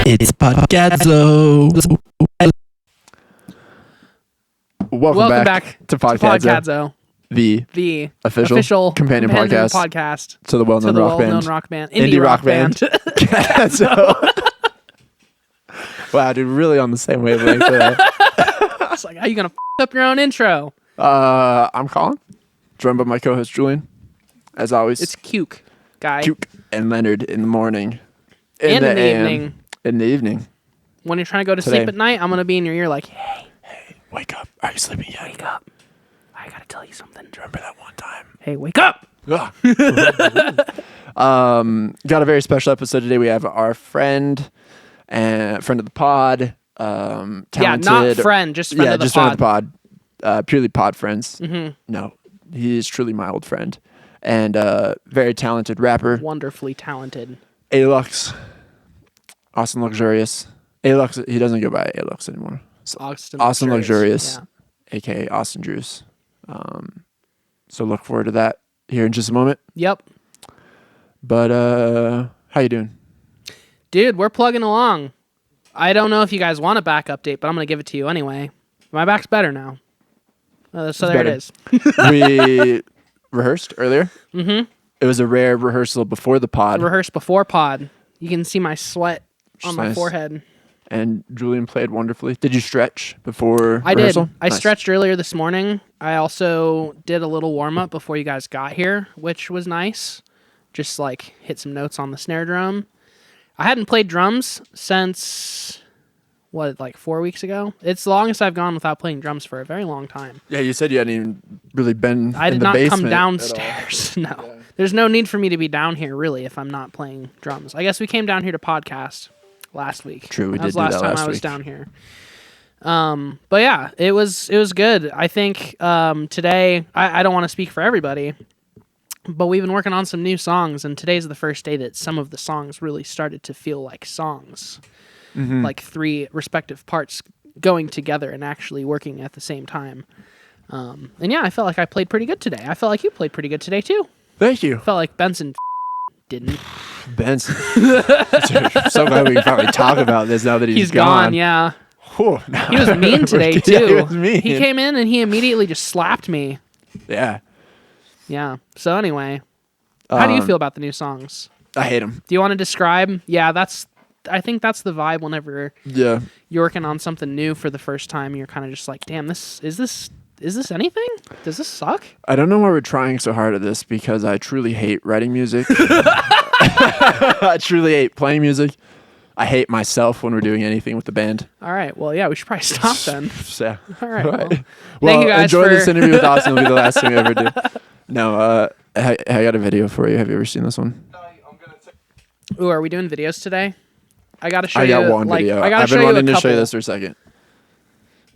It's podcadzo. Welcome back to podcadzo, the official companion podcast to the well-known rock band, indie rock band. Cadzo. Wow, dude, really on the same wavelength today. It's like, how you gonna up your own intro? I'm Colin, joined by my co-host Julian, as always. It's Cuke, guy. Cuke and Leonard in the morning, In the evening. When you're trying to go to sleep at night, I'm gonna be in your ear like, hey, wake up! Are you sleeping yet? wake up! I gotta tell you something. Do you remember that one time? Hey, wake up! Got a very special episode today. We have our friend and friend of the pod, talented. Yeah, not friend, just friend of the pod. Friend of the pod. Purely pod friends. Mm-hmm. No, he is truly my old friend, and very talented rapper. Wonderfully talented. Alux, Austin Luxurious. Alux, he doesn't go by Alux anymore. So Austin Luxurious, yeah. AKA Austin Juice. So look forward to that here in just a moment. Yep. But how you doing? Dude, we're plugging along. I don't know if you guys want a back update, but I'm going to give it to you anyway. My back's better now. So there it is. We rehearsed earlier. Mm-hmm. It was a rare rehearsal before the pod. Rehearsed before pod. You can see my sweat on my forehead. And Julian played wonderfully. Did you stretch before rehearsal? I stretched earlier this morning. I also did a little warm-up before you guys got here, which was nice. Just like hit some notes on the snare drum. I hadn't played drums since, like 4 weeks ago? It's the longest I've gone without playing drums for a very long time. Yeah, you said you hadn't even really been I in did the not basement come downstairs. No. Yeah. There's no need for me to be down here, really, if I'm not playing drums. I guess we came down here to podcast last week. True, we that did was do last that time last I was week. down here. But yeah, it was good. I think today, I don't want to speak for everybody, but we've been working on some new songs, and today's the first day that some of the songs really started to feel like songs. Mm-hmm. Like three respective parts going together and actually working at the same time. And yeah, I felt like I played pretty good today. I felt like you played pretty good today too. Thank you. Felt like Benson didn't. Benson. Dude, so glad we can finally talk about this now that he's gone. Yeah. Whew, he was mean today too. Yeah, he was mean. He came in and he immediately just slapped me. Yeah. Yeah. So anyway, how do you feel about the new songs? I hate them. Do you want to describe? Yeah, I think that's the vibe whenever you're working on something new for the first time. You're kind of just like, damn, is this anything? Does this suck? I don't know why we're trying so hard at this, because I truly hate writing music. I truly hate playing music. I hate myself when we're doing anything with the band. All right. Well, yeah, we should probably stop then. Yeah. All right. Well, well, thank you guys enjoy for this interview with Austin. It'll be the last thing we ever do. No, I got a video for you. Have you ever seen this one? Ooh, are we doing videos today? I got to show you. I got one video. I've been wanting to show you this for a second.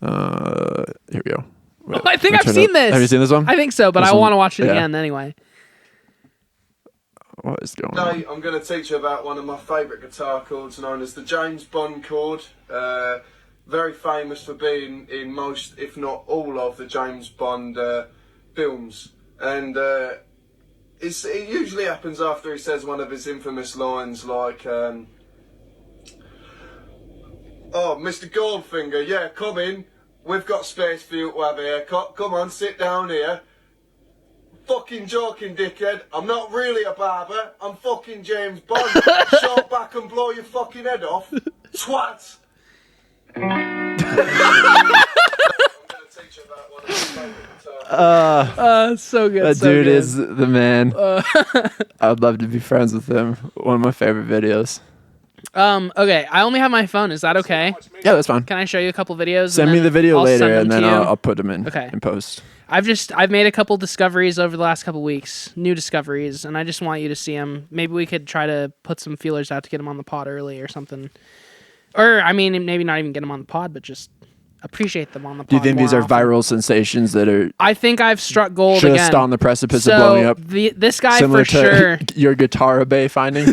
Here we go. Oh, I think I've seen this. Have you seen this one? I think so, but I want to watch it again anyway. What is going on? Today I'm going to teach you about one of my favourite guitar chords, known as the James Bond chord. Very famous for being in most, if not all, of the James Bond films. And it usually happens after he says one of his infamous lines like, "Oh, Mr. Goldfinger, yeah, come in. We've got space for you to have here. Come on, sit down here. Fucking joking, dickhead. I'm not really a barber. I'm fucking James Bond. Short back and blow your fucking head off. Twat." I'm going to teach you about one of my favourite guitars. So good. That so dude good. is the man. I would love to be friends with him. One of my favorite videos. Okay, I only have my phone. Is that okay? Yeah, that's fine. Can I show you a couple videos? Send me the video later, and then to you? I'll put them in post. I've made a couple discoveries over the last couple weeks, new discoveries, and I just want you to see them. Maybe we could try to put some feelers out to get them on the pod early or something. Or, I mean, maybe not even get them on the pod, but just appreciate them on the pod. Do you think these are often. viral sensations that are... I think I've struck gold again. Just on the precipice of blowing up? This guy similar for sure. To your Guitar Bay finding?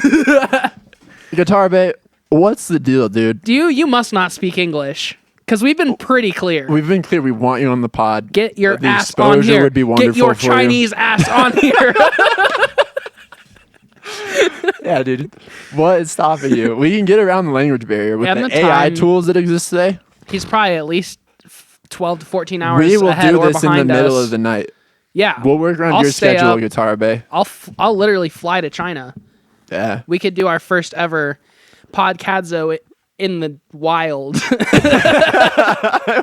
Guitar Bay, what's the deal, dude? You must not speak English. Because we've been pretty clear. We've been clear. We want you on the pod. Get your the ass on here. Would be wonderful Get your for Chinese ass on here. Yeah, dude. What is stopping you? We can get around the language barrier with the AI tools that exist today. He's probably at least 12 to 14 hours We will ahead do or this in the behind middle us. of the night. Yeah. We'll work around your schedule, Guitar Bay. I'll literally fly to China. Yeah. We could do our first ever podcadzo in the wild.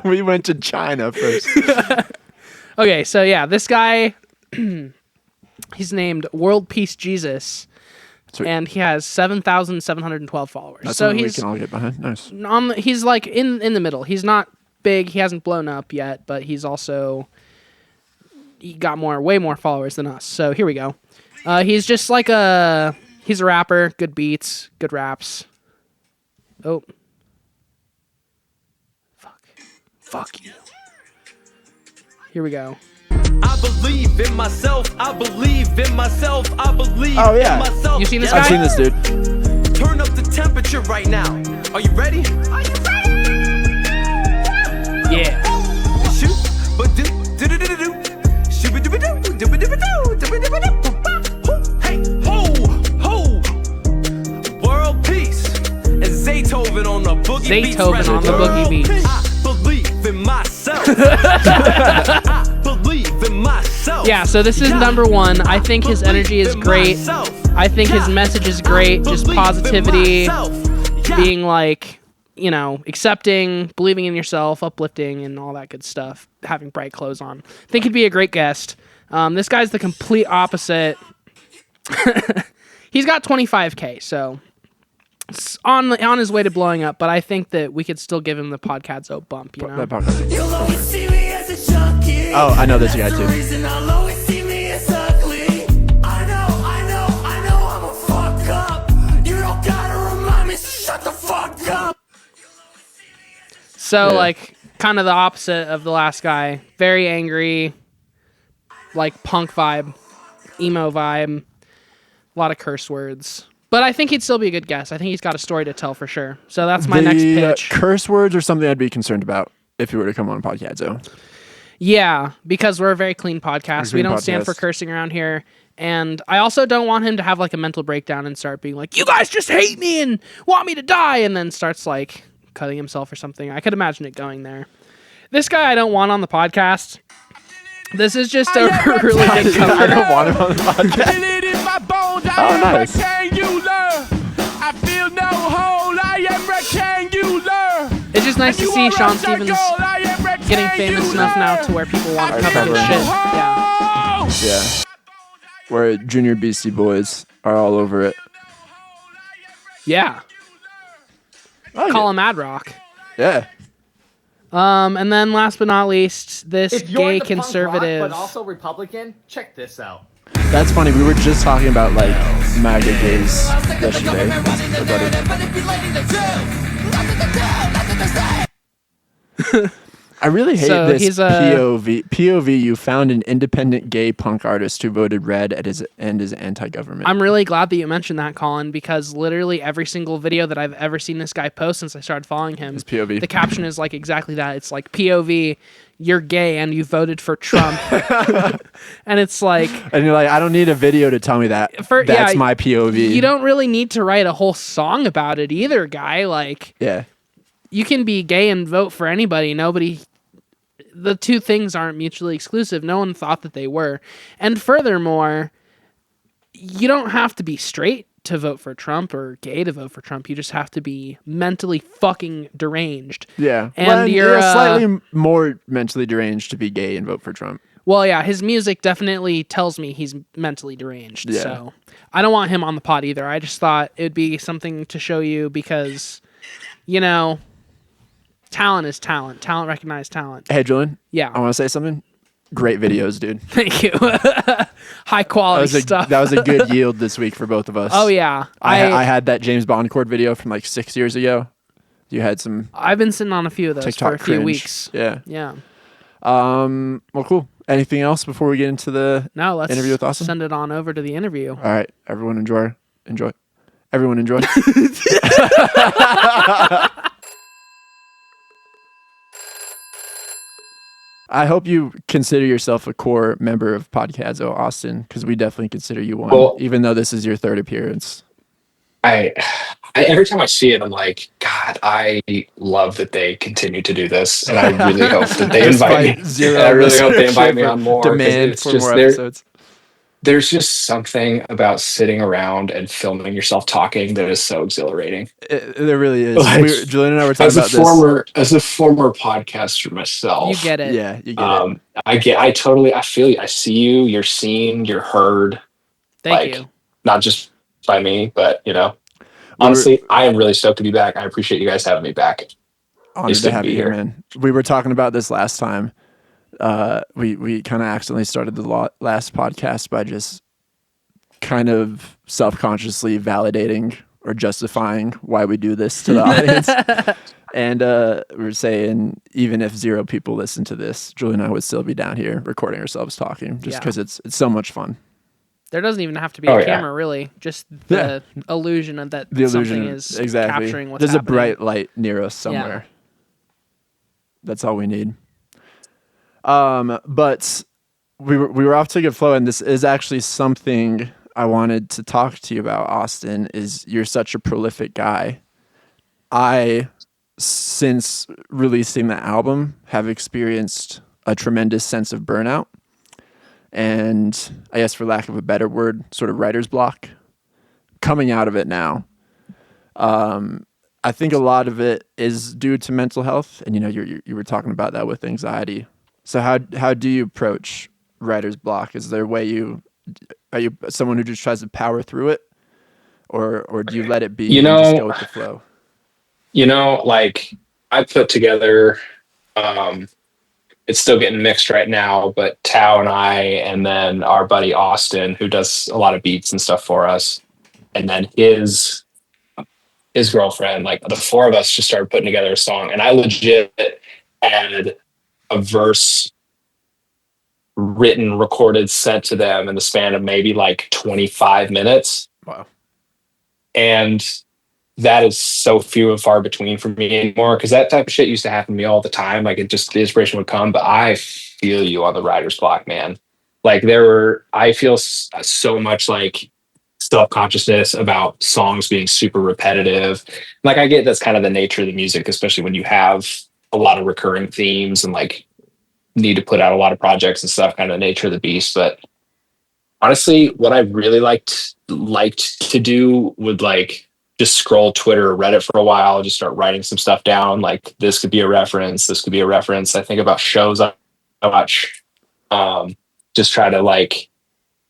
We went to China first. Okay, so yeah, this guy, he's named World Peace Jesus, Sweet. and he has 7,712 followers. That's so something we can all get behind. Nice. He's like in the middle. He's not big. He hasn't blown up yet, but he got way more followers than us. So here we go. He's just like he's a rapper, good beats, good raps. Oh. Fuck you. Here we go. I believe in myself. I believe in myself. I believe in myself. You seen this guy? I've seen this dude. Turn up the temperature right now. Are you ready? Are you ready? Yeah. Shoot, but do do do do do do. Shoot, do do do do do do do do. Hey, ho, ho. World peace. And Zaytoven on the boogie beats. Zaytoven on the boogie beats. I believe in myself. I believe in myself. Yeah, so this is number one. I think his energy is great. I think his message is great. Just positivity, being like, accepting, believing in yourself, uplifting, and all that good stuff. Having bright clothes on. I think he'd be a great guest. This guy's the complete opposite. He's got 25K, so it's on his way to blowing up, but I think that we could still give him the podcadzo bump, you know? Oh, I know this guy too. So, like, kind of the opposite of the last guy. Very angry, like, punk vibe, emo vibe, a lot of curse words. But I think he'd still be a good guest. I think he's got a story to tell for sure. So that's my next pitch. Curse words are something I'd be concerned about if he were to come on Podcadzo. Yeah, because we're a very clean podcast. We don't stand for cursing around here. And I also don't want him to have, like, a mental breakdown and start being like, you guys just hate me and want me to die, and then starts, like, cutting himself or something. I could imagine it going there. This guy I don't want on the podcast. This is just a really good cover. I don't want him on the podcast. Oh, nice. It's just nice to see Sean Stevens getting famous enough now to where people want to cover his shit. Yeah. Yeah. Where Junior Beastie Boys are all over it. Yeah. Call him Ad Rock. Yeah. And then last but not least, this if you're gay into conservative. punk rock, but also Republican, check this out. That's funny. We were just talking about like MAGA gays yesterday. I really hate this POV. POV, you found an independent gay punk artist who voted red and is anti-government. I'm really glad that you mentioned that, Colin, because literally every single video that I've ever seen this guy post since I started following him, is POV. The caption is like exactly that. It's like, POV, you're gay and you voted for Trump. And it's like... And you're like, I don't need a video to tell me that. That's my POV. You don't really need to write a whole song about it either, guy. Like, yeah. You can be gay and vote for anybody. The two things aren't mutually exclusive. No one thought that they were. And furthermore, you don't have to be straight to vote for Trump or gay to vote for Trump. You just have to be mentally fucking deranged. Yeah. And you're slightly more mentally deranged to be gay and vote for Trump. Well, yeah, his music definitely tells me he's mentally deranged. Yeah. So I don't want him on the pod either. I just thought it would be something to show you because, talent is talent. Talent recognized talent. Hey, Julian. Yeah. I want to say something. Great videos, dude. Thank you. High quality stuff. That was a good yield this week for both of us. Oh, yeah. I had that James Bond chord video from like 6 years ago. You had some... I've been sitting on a few of those TikTok for a few cringe. weeks. Yeah. Yeah. Well, cool. Anything else before we get into the interview with Austin? Send it on over to the interview. All right. Everyone enjoy. Everyone enjoy. I hope you consider yourself a core member of Podcadzo, Austin, because we definitely consider you one, Well, even though this is your third appearance. I, every time I see it, I'm like, God, I love that they continue to do this, and I really hope that they invite me. Despite zero And I really hope they invite listenership me or on more because demand it's for more just episodes. there's just something about sitting around and filming yourself talking that is so exhilarating. There really is. Like, Julian and I were talking about this. as a former podcaster myself, You get it. Yeah, you get it. I feel you. I see you. You're seen. You're heard. Thank Like, you. not just by me, but We were honestly, I am really stoked to be back. I appreciate you guys having me back. honored It's to good to have be you here, here. man. We were talking about this last time. We kind of accidentally started the last podcast by just kind of self-consciously validating or justifying why we do this to the audience. And we're saying even if 0 people listen to this, Julie and I would still be down here recording ourselves talking just because it's so much fun. There doesn't even have to be Oh, a yeah. camera, really. Just the illusion of that The something illusion is exactly. capturing what's There's happening. a bright light near us somewhere. That's all we need. But we were off to a good flow, and this is actually something I wanted to talk to you about, Austin, is you're such a prolific guy. I, since releasing the album, have experienced a tremendous sense of burnout. And I guess for lack of a better word, sort of writer's block. Coming out of it now. I think a lot of it is due to mental health. And you were talking about that with anxiety. So how do you approach writer's block? Is there a way are you someone who just tries to power through it? Or do you let it be and just go with the flow? Like, I put together, it's still getting mixed right now, but Tao and I, and then our buddy Austin, who does a lot of beats and stuff for us, and then his girlfriend, like the 4 of us just started putting together a song, and I legit had a verse written, recorded, sent to them in the span of maybe like 25 minutes. Wow. And that is so few and far between for me anymore, because that type of shit used to happen to me all the time. Like, the inspiration would come, but I feel you on the writer's block, man. Like, I feel so much like self-consciousness about songs being super repetitive. Like, I get that's kind of the nature of the music, especially when you have a lot of recurring themes and like need to put out a lot of projects and stuff, kind of the nature of the beast. But honestly, what I really liked to do would like just scroll Twitter or Reddit for a while, just start writing some stuff down. Like, this could be a reference. This could be a reference. I think about shows I watch. Just try to like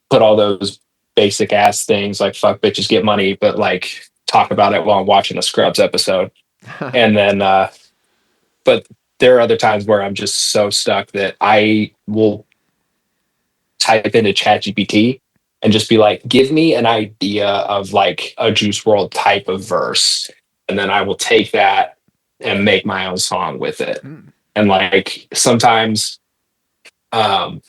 put all those basic ass things like fuck bitches get money, but like talk about it while I'm watching a Scrubs episode. And then, but there are other times where I'm just so stuck that I will type into ChatGPT and just be like, give me an idea of like a Juice World type of verse. And then I will take that and make my own song with it. And like, sometimes I'll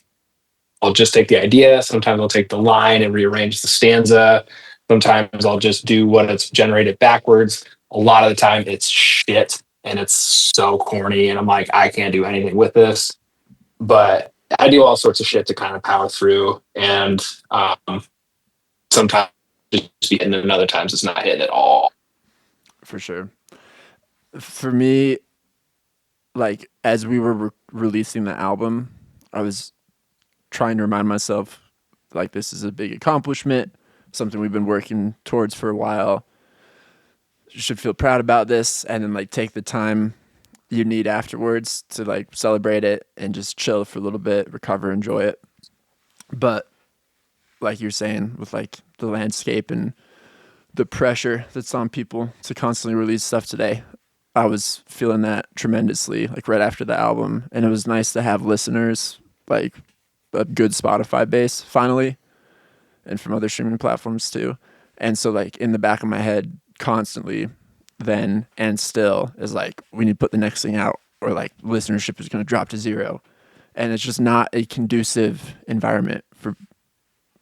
just take the idea. Sometimes I'll take the line and rearrange the stanza. Sometimes I'll just do what it's generated backwards. A lot of the time it's shit and it's so corny. And I'm like, I can't do anything with this. But I do all sorts of shit to kind of power through. And sometimes it's hitting and other times it's not hitting at all. For sure. For me, like, as we were releasing the album, I was trying to remind myself, like, this is a big accomplishment, something we've been working towards for a while. You should feel proud about this, and then like take the time you need afterwards to like celebrate it and just chill for a little bit, recover, enjoy it. But like you're saying, with like the landscape and the pressure that's on people to constantly release stuff today, I was feeling that tremendously, like right after the album. And it was nice to have listeners, like a good Spotify base finally, and from other streaming platforms too. And so like in the back of my head constantly then and still is like, we need to put the next thing out, or like listenership is going to drop to 0. And it's just not a conducive environment for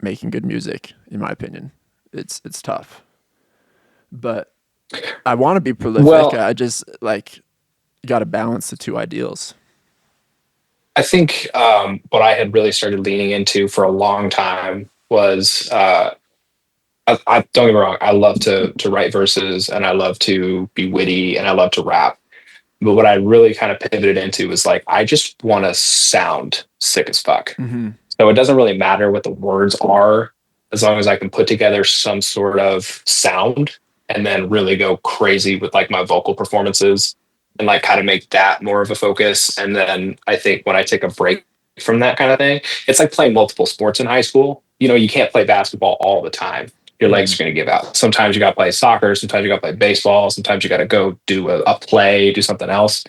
making good music, in my opinion. It's tough. But I want to be prolific. Well, I just like got to balance the two ideals. I think what I had really started leaning into for a long time was I don't get me wrong. I love to write verses and I love to be witty and I love to rap. But what I really kind of pivoted into was like I just want to sound sick as fuck. Mm-hmm. So it doesn't really matter what the words are as long as I can put together some sort of sound and then really go crazy with like my vocal performances and like kind of make that more of a focus. And then I think when I take a break from that kind of thing, it's like playing multiple sports in high school. You know, you can't play basketball all the time. Your legs are going to give out. Sometimes you got to play soccer. Sometimes you got to play baseball. Sometimes you got to go do a play, do something else.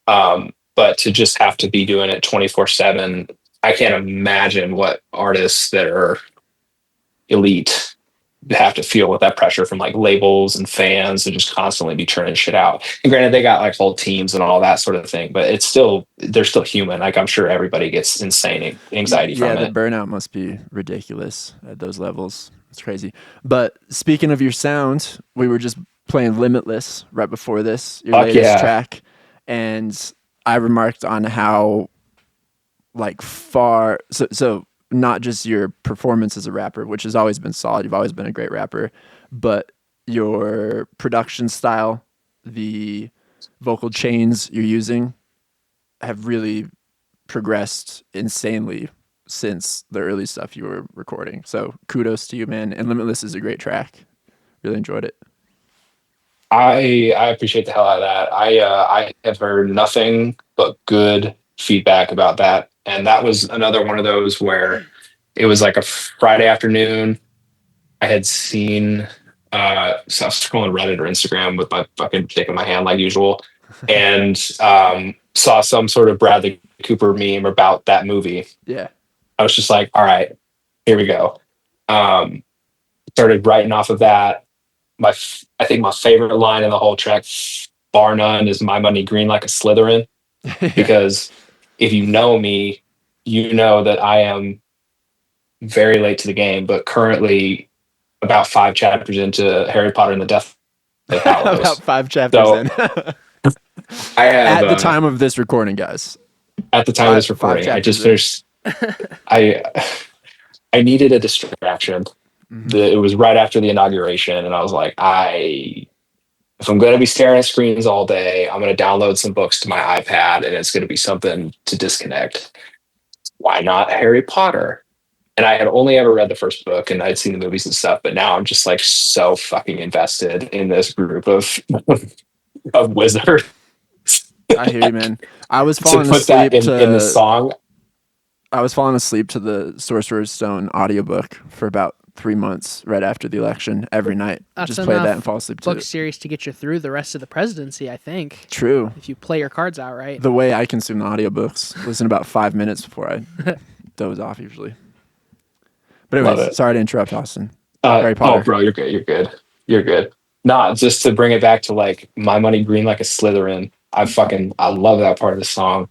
But to just have to be doing it 24/7, I can't imagine what artists that are elite have to feel with that pressure from like labels and fans to just constantly be churning shit out. And granted, they got like whole teams and all that sort of thing, but it's still, they're still human. Like I'm sure everybody gets insane anxiety from the it. burnout must be ridiculous at those levels. It's crazy. But speaking of your sound, we were just playing Limitless right before this, your latest track. And I remarked on how like far, so not just your performance as a rapper, which has always been solid. You've always been a great rapper, but your production style, the vocal chains you're using have really progressed insanely since the early stuff you were recording. So kudos to you, man. And Limitless is a great track. Really enjoyed it. I appreciate the hell out of that. I have heard nothing but good feedback about that. And that was another one of those where it was like a Friday afternoon. I had seen so I was scrolling Reddit or Instagram with my fucking dick in my hand like usual, and saw some sort of Bradley Cooper meme about that movie. Yeah. I was just like, all right, here we go. Started writing off of that. I think my favorite line in the whole track, bar none, is "My money green like a Slytherin," because if you know me, you know that I am very late to the game, but currently about 5 chapters into Harry Potter and the Deathly Hallows. About 5 chapters in. I have at the time of this recording, guys. At the time of this recording, I just finished. I needed a distraction. Mm-hmm. It was right after the inauguration, and I was like, if I'm going to be staring at screens all day, I'm going to download some books to my iPad, and it's going to be something to disconnect. Why not Harry Potter? And I had only ever read the first book, and I'd seen the movies and stuff, but now I'm just like so fucking invested in this group of wizards. I hear you, man. I was falling to put asleep that in the song. I was falling asleep to the Sorcerer's Stone audiobook for about 3 months right after the election every night. That's just play that and fall asleep to it. Book series to get you through the rest of the presidency, I think. True. If you play your cards out right. The way I consume the audiobooks, listen about 5 minutes before I doze off usually. But anyways, sorry to interrupt, Austin. Harry Potter. Oh, bro, you're good. Nah, just to bring it back to like "My money green like a Slytherin." I love that part of the song.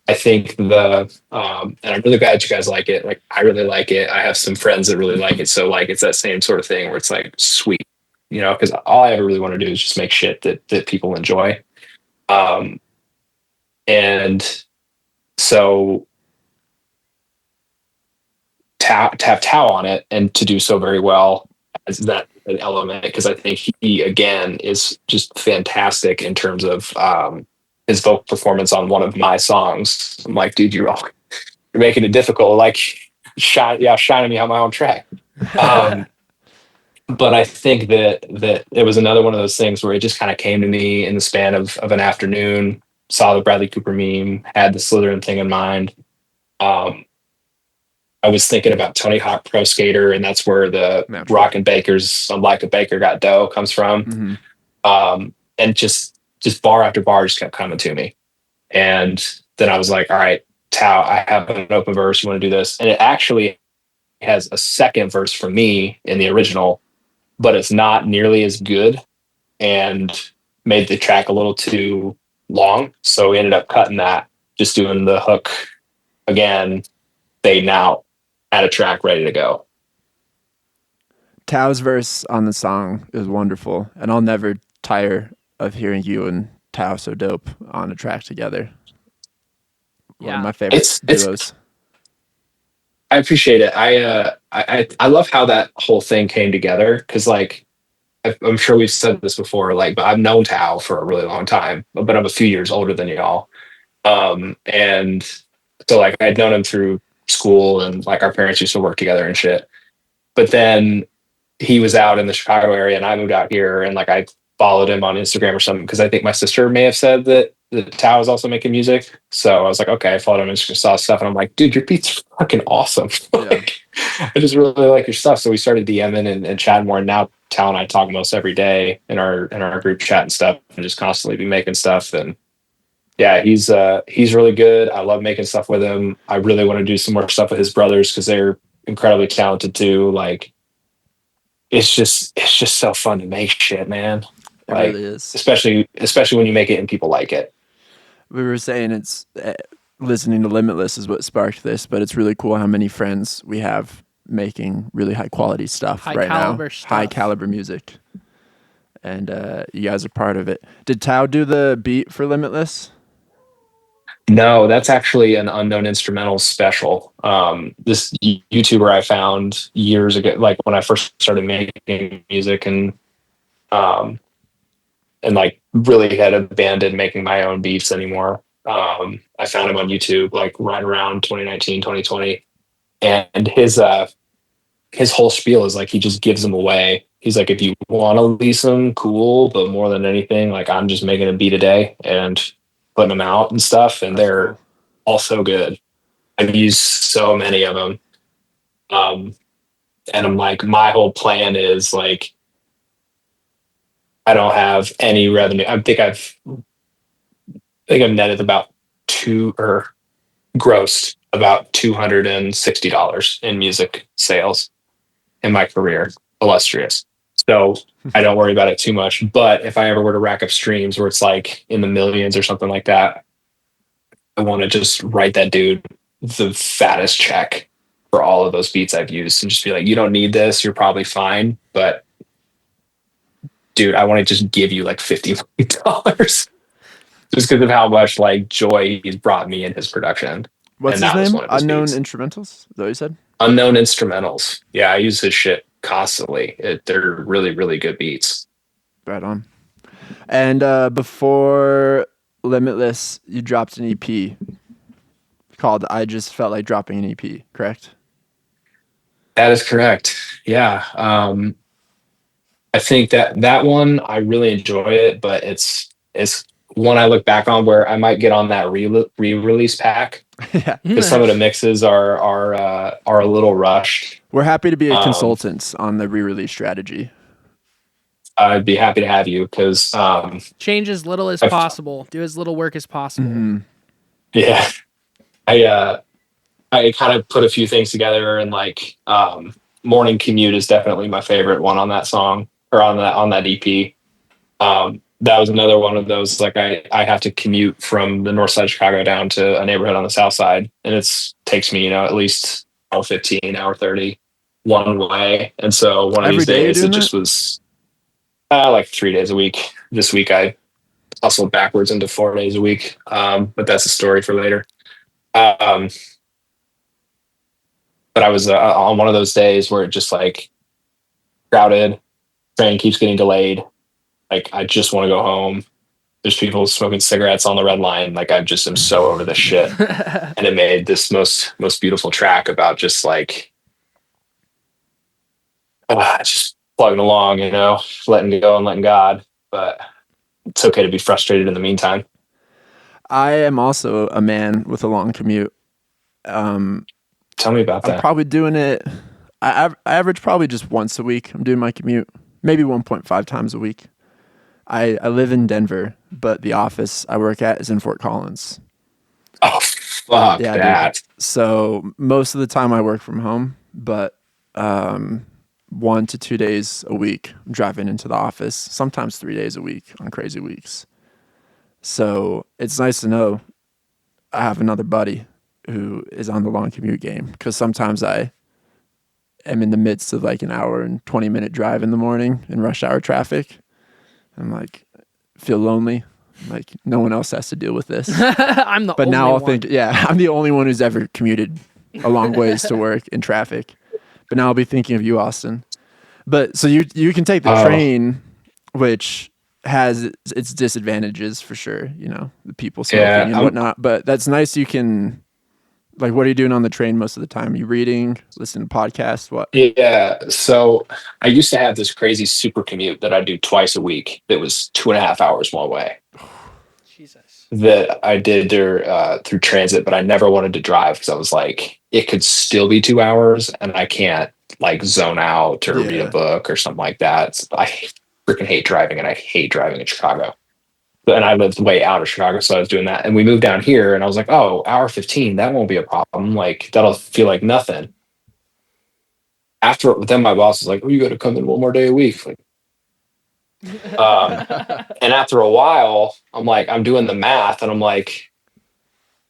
I think and I'm really glad you guys like it. Like, I really like it. I have some friends that really like it. So like, it's that same sort of thing where it's like sweet, you know, because all I ever really want to do is just make shit that people enjoy. And so to have Tao on it and to do so very well as that an element, because I think he again is just fantastic in terms of his vocal performance on one of my songs. I'm like, dude, you're making it difficult. Like, shining me on my own track. But I think that it was another one of those things where it just kind of came to me in the span of an afternoon. Saw the Bradley Cooper meme, had the Slytherin thing in mind. I was thinking about Tony Hawk Pro Skater, and that's where the Rockin' Baker's "Like a Baker Got Dough" comes from. Mm-hmm. And just bar after bar just kept coming to me. And then I was like, all right, Tao, I have an open verse. You want to do this? And it actually has a second verse for me in the original, but it's not nearly as good and made the track a little too long. So we ended up cutting that, just doing the hook again, fading out, had a track ready to go. Tao's verse on the song is wonderful, and I'll never tire of hearing you and Tao so dope on a track together. One of my favorite duos. I appreciate it. I love how that whole thing came together because like I'm sure we've said this before, like, but I've known Tao for a really long time, but I'm a few years older than y'all. And so like I'd known him through school and like our parents used to work together and shit. But then he was out in the Chicago area and I moved out here and like I followed him on Instagram or something because I think my sister may have said that Tao was also making music. So I was like, okay, I followed him and saw stuff and I'm like, dude, your beats are fucking awesome. Like, I just really like your stuff. So we started DMing and chatting more. And now Tao and I talk most every day in our group chat and stuff and just constantly be making stuff. And yeah, he's really good. I love making stuff with him. I really want to do some more stuff with his brothers because they're incredibly talented too. Like it's just so fun to make shit, man. It Like, really is. Especially when you make it and people like it. We were saying it's listening to Limitless is what sparked this, but it's really cool how many friends we have making really high quality stuff right now. High caliber music. And you guys are part of it. Did Tao do the beat for Limitless? No, that's actually an unknown instrumental special. This YouTuber I found years ago, like when I first started making music and like really had abandoned making my own beats anymore. I found him on YouTube like right around 2019, 2020. And his whole spiel is like he just gives them away. He's like, if you want to release them, cool, but more than anything, like I'm just making a beat a day and putting them out and stuff, and they're all so good. I've used so many of them, and I'm like, my whole plan is like, I don't have any revenue. I think I've netted about grossed about $260 in music sales in my career. Illustrious. So I don't worry about it too much. But if I ever were to rack up streams where it's like in the millions or something like that, I want to just write that dude the fattest check for all of those beats I've used and just be like, you don't need this. You're probably fine. But dude, I want to just give you like $50 million just because of how much like joy he's brought me in his production. What's his name? Unknown Instrumentals? Is that what you said? Unknown Instrumentals. Yeah, I use his shit constantly. They're really, really good beats. Right on. And before Limitless, you dropped an EP called I Just Felt Like Dropping an EP, correct? That is correct. Yeah. I think that one, I really enjoy it, but it's one I look back on where I might get on that re-release pack. Yeah. Because some of the mixes are a little rushed. We're happy to be a consultant on the re-release strategy. I'd be happy to have you because change as little as possible. Do as little work as possible. Mm-hmm. Yeah. I kind of put a few things together and like Morning Commute is definitely my favorite one on that song or on that EP. That was another one of those, like I have to commute from the north side of Chicago down to a neighborhood on the south side. And takes me, at least hour 15, hour 30 one way. And so one of these days it just was like 3 days a week. This week I hustled backwards into 4 days a week. But that's a story for later. But I was on one of those days where it just like crowded, train keeps getting delayed. Like, I just want to go home. There's people smoking cigarettes on the red line. Like, I just am so over this shit. And it made this most beautiful track about just like, just plugging along, letting go and letting God. But it's okay to be frustrated in the meantime. I am also a man with a long commute. Tell me about that. I'm probably doing it. I average probably just once a week. I'm doing my commute, maybe 1.5 times a week. I live in Denver, but the office I work at is in Fort Collins. Oh, fuck that. Dude. So most of the time I work from home, but 1 to 2 days a week I'm driving into the office, sometimes 3 days a week on crazy weeks. So it's nice to know I have another buddy who is on the long commute game, because sometimes I am in the midst of like an hour and 20-minute drive in the morning in rush hour traffic. I'm like, feel lonely. Like no one else has to deal with this. I'm the But only now I'll one. think, yeah, I'm the only one who's ever commuted a long ways to work in traffic. But now I'll be thinking of you, Austin. But so you can take the train, which has its disadvantages for sure. You know, the people smoking and whatnot. But that's nice. You can, like, what are you doing on the train most of the time? You reading, listening to podcasts, what? Yeah. So I used to have this crazy super commute that I do twice a week. That was 2.5 hours one way. Jesus. That I did through transit, but I never wanted to drive because I was like, it could still be 2 hours, and I can't like zone out or read a book or something like that. I freaking hate driving, and I hate driving in Chicago. And I lived way out of Chicago, so I was doing that. And we moved down here, and I was like, oh, hour 15, that won't be a problem. Like that'll feel like nothing. Then my boss was like, oh, you got to come in one more day a week. Like, and after a while, I'm doing the math, and I'm like,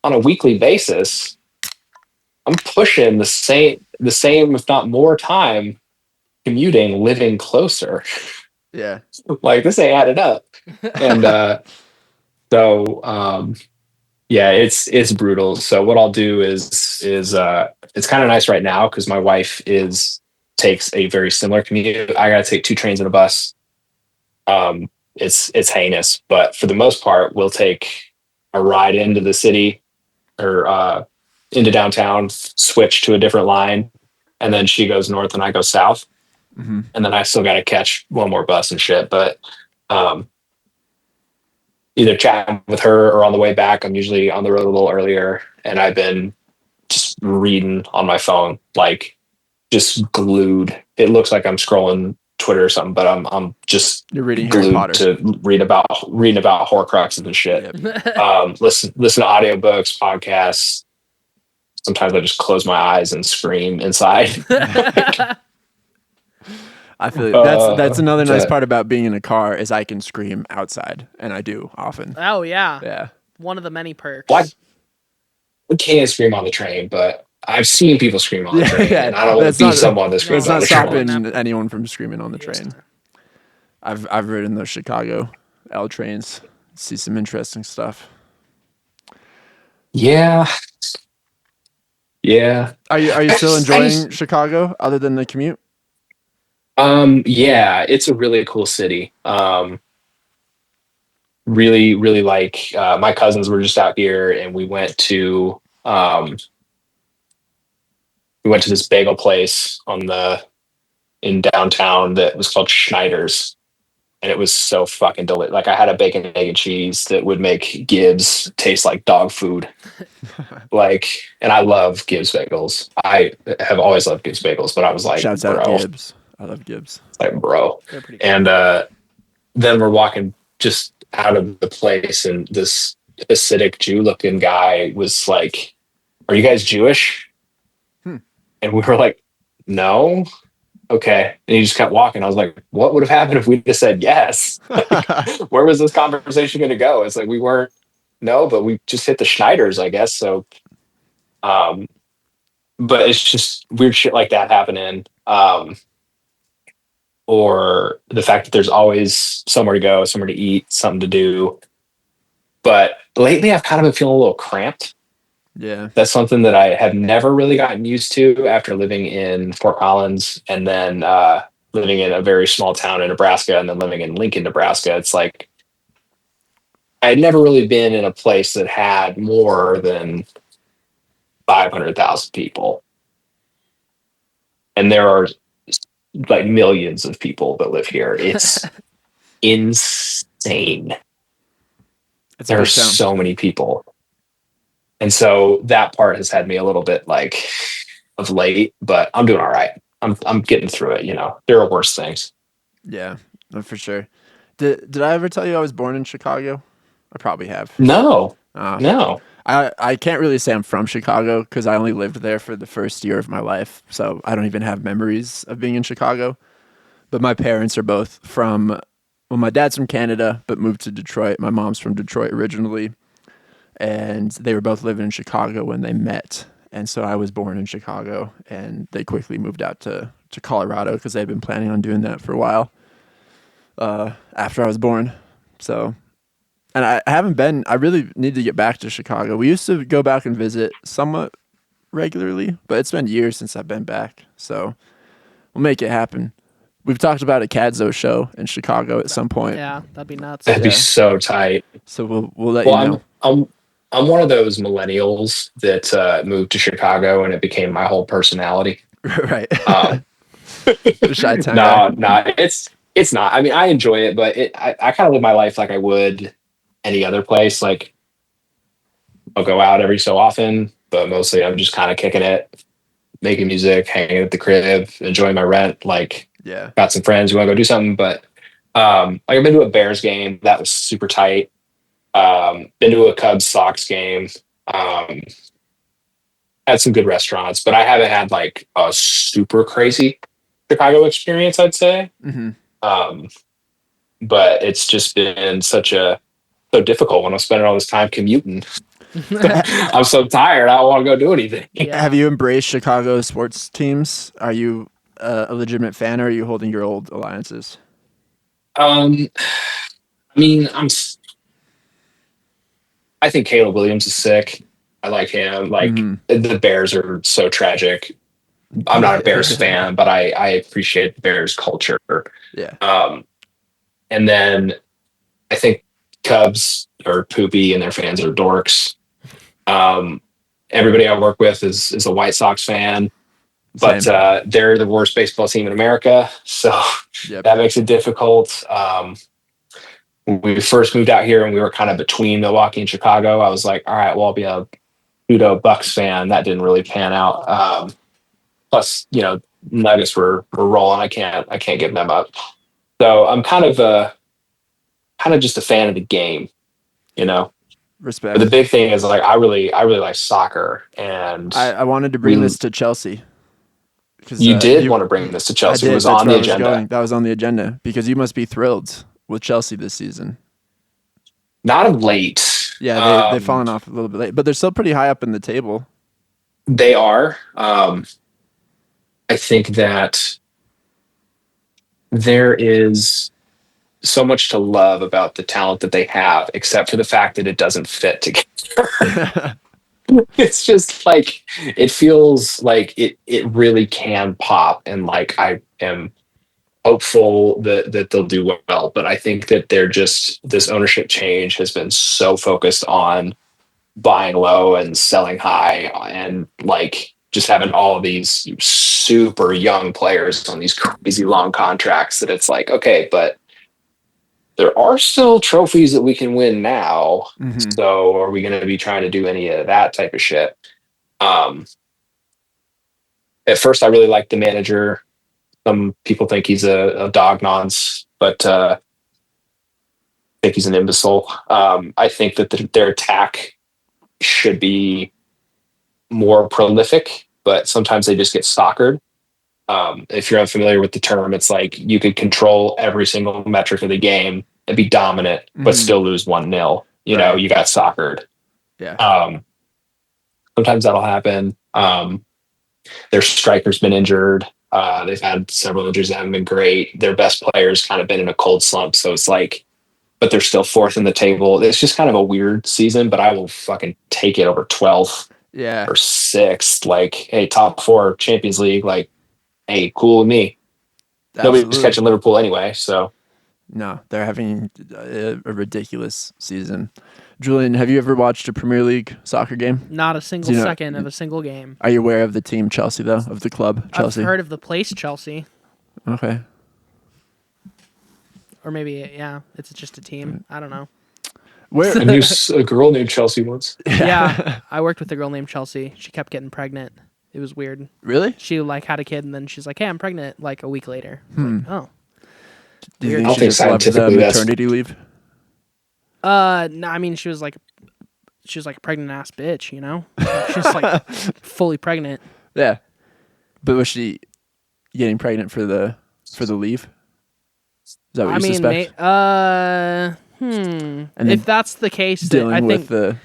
on a weekly basis, I'm pushing the same, if not more time commuting, living closer. Yeah. Like this ain't added up. And so yeah, it's brutal. So what I'll do is it's kind of nice right now because my wife takes a very similar commute. I gotta take 2 trains and a bus. It's heinous, but for the most part, we'll take a ride into the city or into downtown, switch to a different line, and then she goes north and I go south. Mm-hmm. And then I still got to catch one more bus and shit. But either chatting with her or on the way back, I'm usually on the road a little earlier, and I've been just reading on my phone, like just glued. It looks like I'm scrolling Twitter or something, but I'm just You're reading Harry Potter to reading about Horcruxes and shit. Yep. Listen to audiobooks, podcasts. Sometimes I just close my eyes and scream inside. I feel that's another nice part about being in a car is I can scream outside, and I do often. Oh yeah. Yeah. One of the many perks. Well, I can't scream on the train, but I've seen people scream on the train, and I don't want to be someone that screams on the train. It's not stopping anyone from screaming on the train. I've ridden those Chicago L trains. See some interesting stuff. Yeah. Are you still enjoying Chicago other than the commute? Yeah, it's a really cool city. Really, really like my cousins were just out here, and we went to this bagel place in downtown that was called Schneider's, and it was so fucking delicious. Like I had a bacon, egg, and cheese that would make Gibbs taste like dog food. And I love Gibbs bagels. I have always loved Gibbs bagels, but I was like, shouts out Gibbs. I love Gibbs. Like, bro. They're pretty cool. And then we're walking just out of the place, and this Hasidic Jew-looking guy was like, "Are you guys Jewish?" And we were like, "No." Okay. And he just kept walking. I was like, what would have happened if we just said yes? Where was this conversation going to go? It's like we weren't, no, but we just hit the Schneiders, I guess. So, but it's just weird shit like that happening. Or the fact that there's always somewhere to go, somewhere to eat, something to do. But lately I've kind of been feeling a little cramped. Yeah. That's something that I have never really gotten used to after living in Fort Collins and then living in a very small town in Nebraska and then living in Lincoln, Nebraska. It's like I had never really been in a place that had more than 500,000 people. And there are like millions of people that live here. It's insane. There are so many people. And so that part has had me a little bit like of late, but I'm doing all right. I'm getting through it. You know, there are worse things. Yeah, for sure. Did I ever tell you I was born in Chicago? I probably have. No, no. I can't really say I'm from Chicago because I only lived there for the first year of my life. So I don't even have memories of being in Chicago. But my parents are both my dad's from Canada, but moved to Detroit. My mom's from Detroit originally. And they were both living in Chicago when they met. And so I was born in Chicago, and they quickly moved out to Colorado because they'd been planning on doing that for a while after I was born. So And I haven't been. I really need to get back to Chicago. We used to go back and visit somewhat regularly, but it's been years since I've been back. So we'll make it happen. We've talked about a cadzo show in Chicago at some point. Yeah, that'd be nuts. That'd be so tight. So we'll let you know. I'm one of those millennials that moved to Chicago and it became my whole personality. Right. No, it's not. I mean, I enjoy it, but I kind of live my life like I would any other place. Like I'll go out every so often, but mostly I'm just kind of kicking it, making music, hanging at the crib, enjoying my rent. Like, got some friends who want to go do something, but like I've been to a Bears game that was super tight. Been to a Cubs Sox game. Had some good restaurants, but I haven't had like a super crazy Chicago experience, I'd say. But it's just been so difficult when I'm spending all this time commuting. I'm so tired. I don't want to go do anything. Yeah. Have you embraced Chicago sports teams? Are you a legitimate fan, or are you holding your old alliances? I mean, I think Caleb Williams is sick. I like him. Like the Bears are so tragic. I'm not a Bears fan, but I appreciate the Bears culture. Yeah. And then I think Cubs are poopy and their fans are dorks. Everybody I work with is a White Sox fan, but they're the worst baseball team in America. So that makes it difficult. When we first moved out here and we were kind of between Milwaukee and Chicago, I was like, all right, well, I'll be a pseudo Bucks fan. That didn't really pan out. Plus, Nuggets were rolling. I can't give them up. So I'm kind of just a fan of the game, Respect. But the big thing is like I really like soccer, and I wanted to bring this to Chelsea. You did want to bring this to Chelsea. It was on the agenda. That was on the agenda because you must be thrilled with Chelsea this season. Not of late. Yeah, they've fallen off a little bit late, but they're still pretty high up in the table. They are. I think that there is so much to love about the talent that they have, except for the fact that it doesn't fit together. It's just like, it feels like it really can pop. And like, I am hopeful that they'll do well, but I think that this ownership change has been so focused on buying low and selling high, and like just having all of these super young players on these crazy long contracts that it's like, okay, but there are still trophies that we can win now. So are we going to be trying to do any of that type of shit? At first I really liked the manager. Some people think he's a dog nonce, but I think he's an imbecile. I think that their attack should be more prolific, but sometimes they just get soccered. If you're unfamiliar with the term, it's like you could control every single metric of the game and be dominant, but still lose 1-0. You know, you got soccered. Yeah. Sometimes that'll happen. Their striker's been injured. They've had several injuries that haven't been great. Their best player's kind of been in a cold slump. So it's like, but they're still fourth in the table. It's just kind of a weird season, but I will fucking take it over 12th or 6th. Like, hey, top 4 Champions League. Like, hey, cool with me. Absolutely. Nobody's catching Liverpool anyway. So no, they're having a ridiculous season. Julian, have you ever watched a Premier League soccer game? Not a single second of a single game. Are you aware of the team Chelsea, though, of the club Chelsea? I've heard of the place Chelsea. Okay. Or maybe, it's just a team. I don't know. Where I knew a girl named Chelsea once. Yeah, I worked with a girl named Chelsea. She kept getting pregnant. It was weird. Really? She like had a kid, and then she's like, "Hey, I'm pregnant." Like a week later. Like, oh. Do you think she just loved the maternity leave? No, I mean she was like a pregnant ass bitch, you know? She was like fully pregnant. Yeah. But was she getting pregnant for the leave? Is that what you suspect? If that's the case, dealing I think with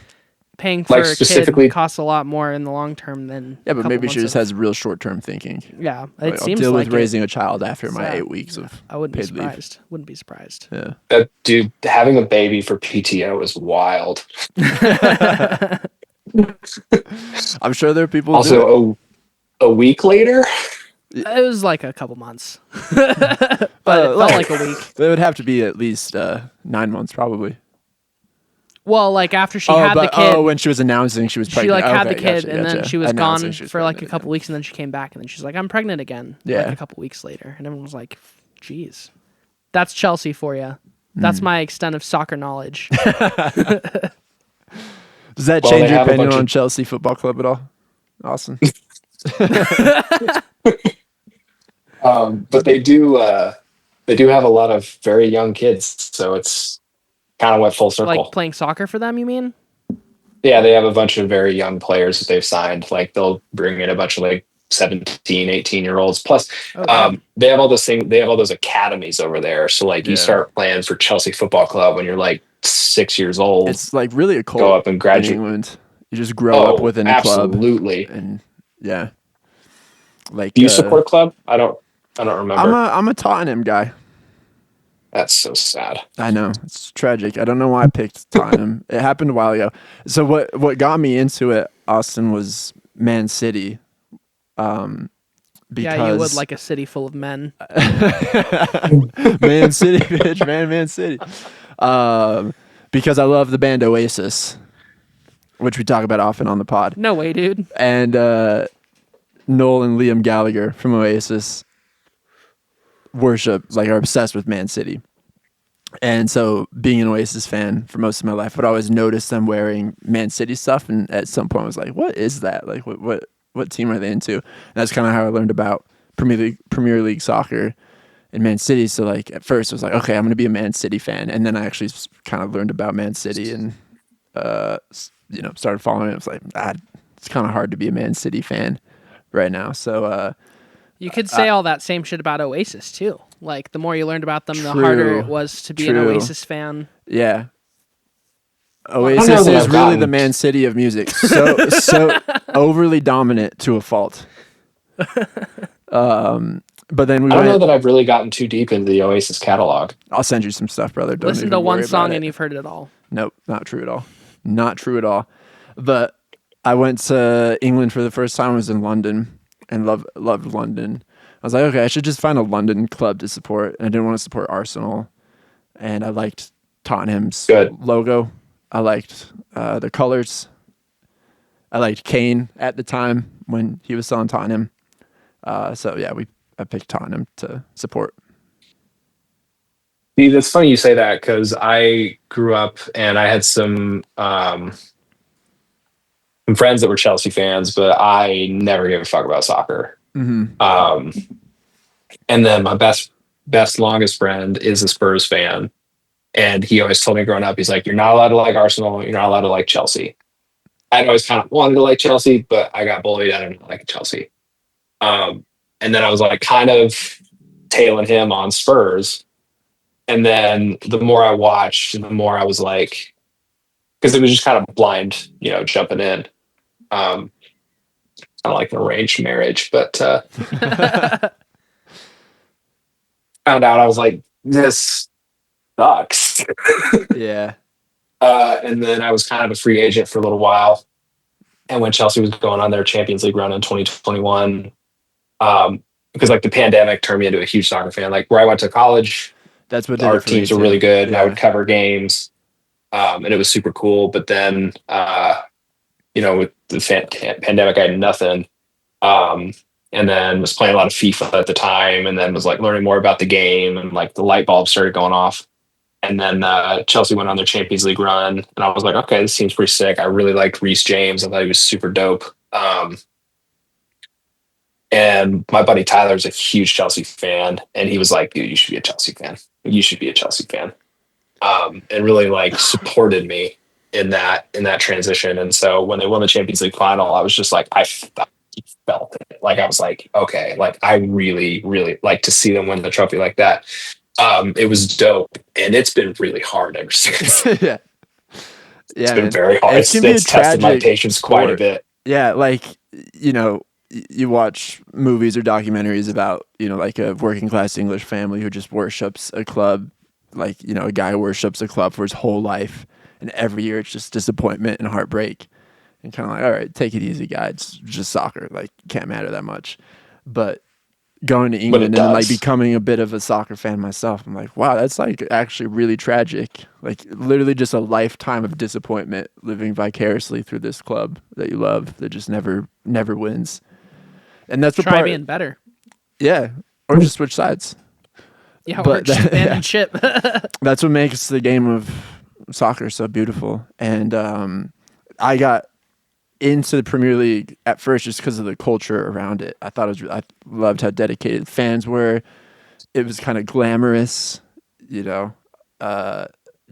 paying for a kid costs a lot more in the long term than but maybe she just has real short term thinking. Yeah, it seems I'll deal with raising a child after my 8 weeks of I wouldn't be paid surprised. leave. Wouldn't be surprised. Yeah, dude, having a baby for PTO is wild. I'm sure there are people. Also, a week later. It was like a couple months, but it felt like a week. It would have to be at least 9 months, probably. Well, like after she had the kid. Oh, when she was announcing she was pregnant. She had the kid, and then she was gone for like a couple weeks, and then she came back, and then she's like, "I'm pregnant again." Yeah. Like a couple weeks later, and everyone was like, "Geez, that's Chelsea for you." That's my extent of soccer knowledge. Does that change your opinion on Chelsea Football Club at all, Austin? But they do have a lot of very young kids, so it's kind of went full circle. Like playing soccer for them, you mean? Yeah, they have a bunch of very young players that they've signed. Like they'll bring in a bunch of like 17, 18-year-olds. Plus, they have all those things. They have all those academies over there. So like you start playing for Chelsea Football Club when you're like 6 years old. It's like really a cult. Go up and graduate. In England. You just grow up within a club. Absolutely. And yeah. Like, do you support club? I don't remember. I'm a Tottenham guy. That's so sad. I know, it's tragic. I don't know why I picked Tottenham. It happened a while ago. So what got me into it, Austin, was Man City. Because you would like a city full of men. Man City, bitch, Man City. Because I love the band Oasis, which we talk about often on the pod. No way, dude. And Noel and Liam Gallagher from Oasis are obsessed with Man City. And so being an Oasis fan for most of my life, I would always notice them wearing Man City stuff. And at some point I was like, what is that? Like, what team are they into? And that's kind of how I learned about Premier League soccer in Man City. So like at first I was like, okay, I'm going to be a Man City fan. And then I actually kind of learned about Man City and, started following it. I was like, it's kind of hard to be a Man City fan right now. So, you could say all that same shit about Oasis too. Like the more you learned about them, the harder it was to be an Oasis fan. Yeah. Oasis is really the Man City of music. So overly dominant to a fault. But then I don't know that I've really gotten too deep into the Oasis catalog. I'll send you some stuff, brother. Don't listen to one song and you've heard it all. Nope, not true at all. Not true at all. But I went to England for the first time. I was in London and loved London. I was like, okay, I should just find a London club to support. And I didn't want to support Arsenal. And I liked Tottenham's logo. I liked the colors. I liked Kane at the time when he was still on Tottenham. I picked Tottenham to support. See, that's funny you say that because I grew up and I had some friends that were Chelsea fans, but I never gave a fuck about soccer. Mm-hmm. And then my best longest friend is a Spurs fan. And he always told me growing up, he's like, you're not allowed to like Arsenal. You're not allowed to like Chelsea. I'd always kind of wanted to like Chelsea, but I got bullied. I didn't like Chelsea. And then I was like kind of tailing him on Spurs. And then the more I watched, the more I was like, because it was just kind of blind, jumping in. Kind of like an arranged marriage, but found out I was like, this sucks. Yeah. And then I was kind of a free agent for a little while. And when Chelsea was going on their Champions League run in 2021, because like the pandemic turned me into a huge soccer fan. Like where I went to college, that's what our teams were really good, and I would cover games, and it was super cool. But then, with the pandemic, I had nothing, and then was playing a lot of FIFA at the time, and then was like learning more about the game, and like the light bulb started going off. And then Chelsea went on their Champions League run, and I was like, okay, this seems pretty sick. I really liked Reece James. I thought he was super dope. And my buddy Tyler's a huge Chelsea fan, and he was like, dude, you should be a Chelsea fan. You should be a Chelsea fan. And really like supported me in that transition. And so when they won the Champions League final, I was just like, I felt it. Like, I was like, okay, like I really, really like to see them win the trophy like that. It was dope, and it's been really hard ever since. Yeah. Yeah, been man. very hard. It can be a It's tested my tragic patience quite a sport. bit. Yeah, like, you know, you watch movies or documentaries about, like a working class English family who just worships a club, like, a guy worships a club for his whole life, and every year it's just disappointment and heartbreak. And kind of like, all right, take it easy, guy. It's just soccer. Like, can't matter that much. But going to But it England and then like does. becoming a bit of a soccer fan myself, I'm like, wow, that's like actually really tragic. Like literally just a lifetime of disappointment living vicariously through this club that you love that just never wins. And that's what Try being better. yeah, or just switch sides. Yeah, or But just abandon ship. That's what makes the game of soccer so beautiful. And I got into the Premier League at first just because of the culture around it. I thought I loved how dedicated fans were. It was kind of glamorous,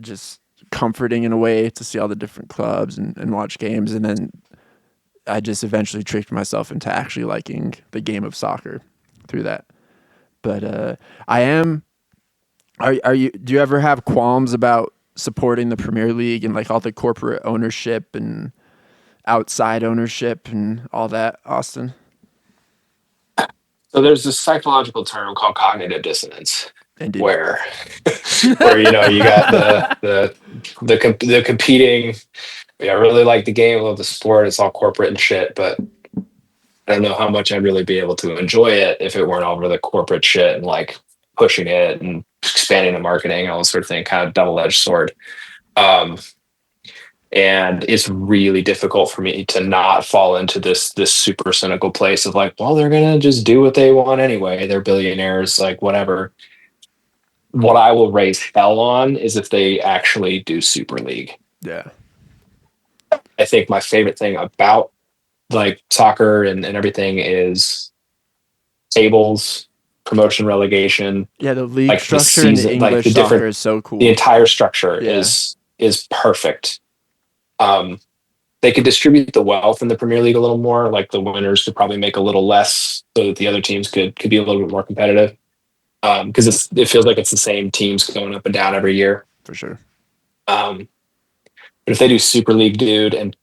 just comforting in a way to see all the different clubs and watch games. And then I just eventually tricked myself into actually liking the game of soccer through that. But do you ever have qualms about supporting the Premier League and like all the corporate ownership and outside ownership and all that, Austin? So there's this psychological term called cognitive dissonance, Indeed. where you got the competing. I really like the game, I love the sport. It's all corporate and shit, but I don't know how much I'd really be able to enjoy it if it weren't over the corporate shit and like pushing it and expanding the marketing, all this sort of thing. Kind of double-edged sword. And it's really difficult for me to not fall into this super cynical place of like, well, they're gonna just do what they want anyway. They're billionaires, like whatever. What I will raise hell on is if they actually do Super League. Yeah. I think my favorite thing about like soccer and everything is tables, promotion, relegation. Yeah, the league like structure the in season, English like the soccer different, is so cool. the entire structure Yeah. is perfect. They could distribute the wealth in the Premier League a little more. Like the winners could probably make a little less, so that the other teams could be a little bit more competitive. Because it feels like it's the same teams going up and down every year. For sure. But if they do Super League, dude, and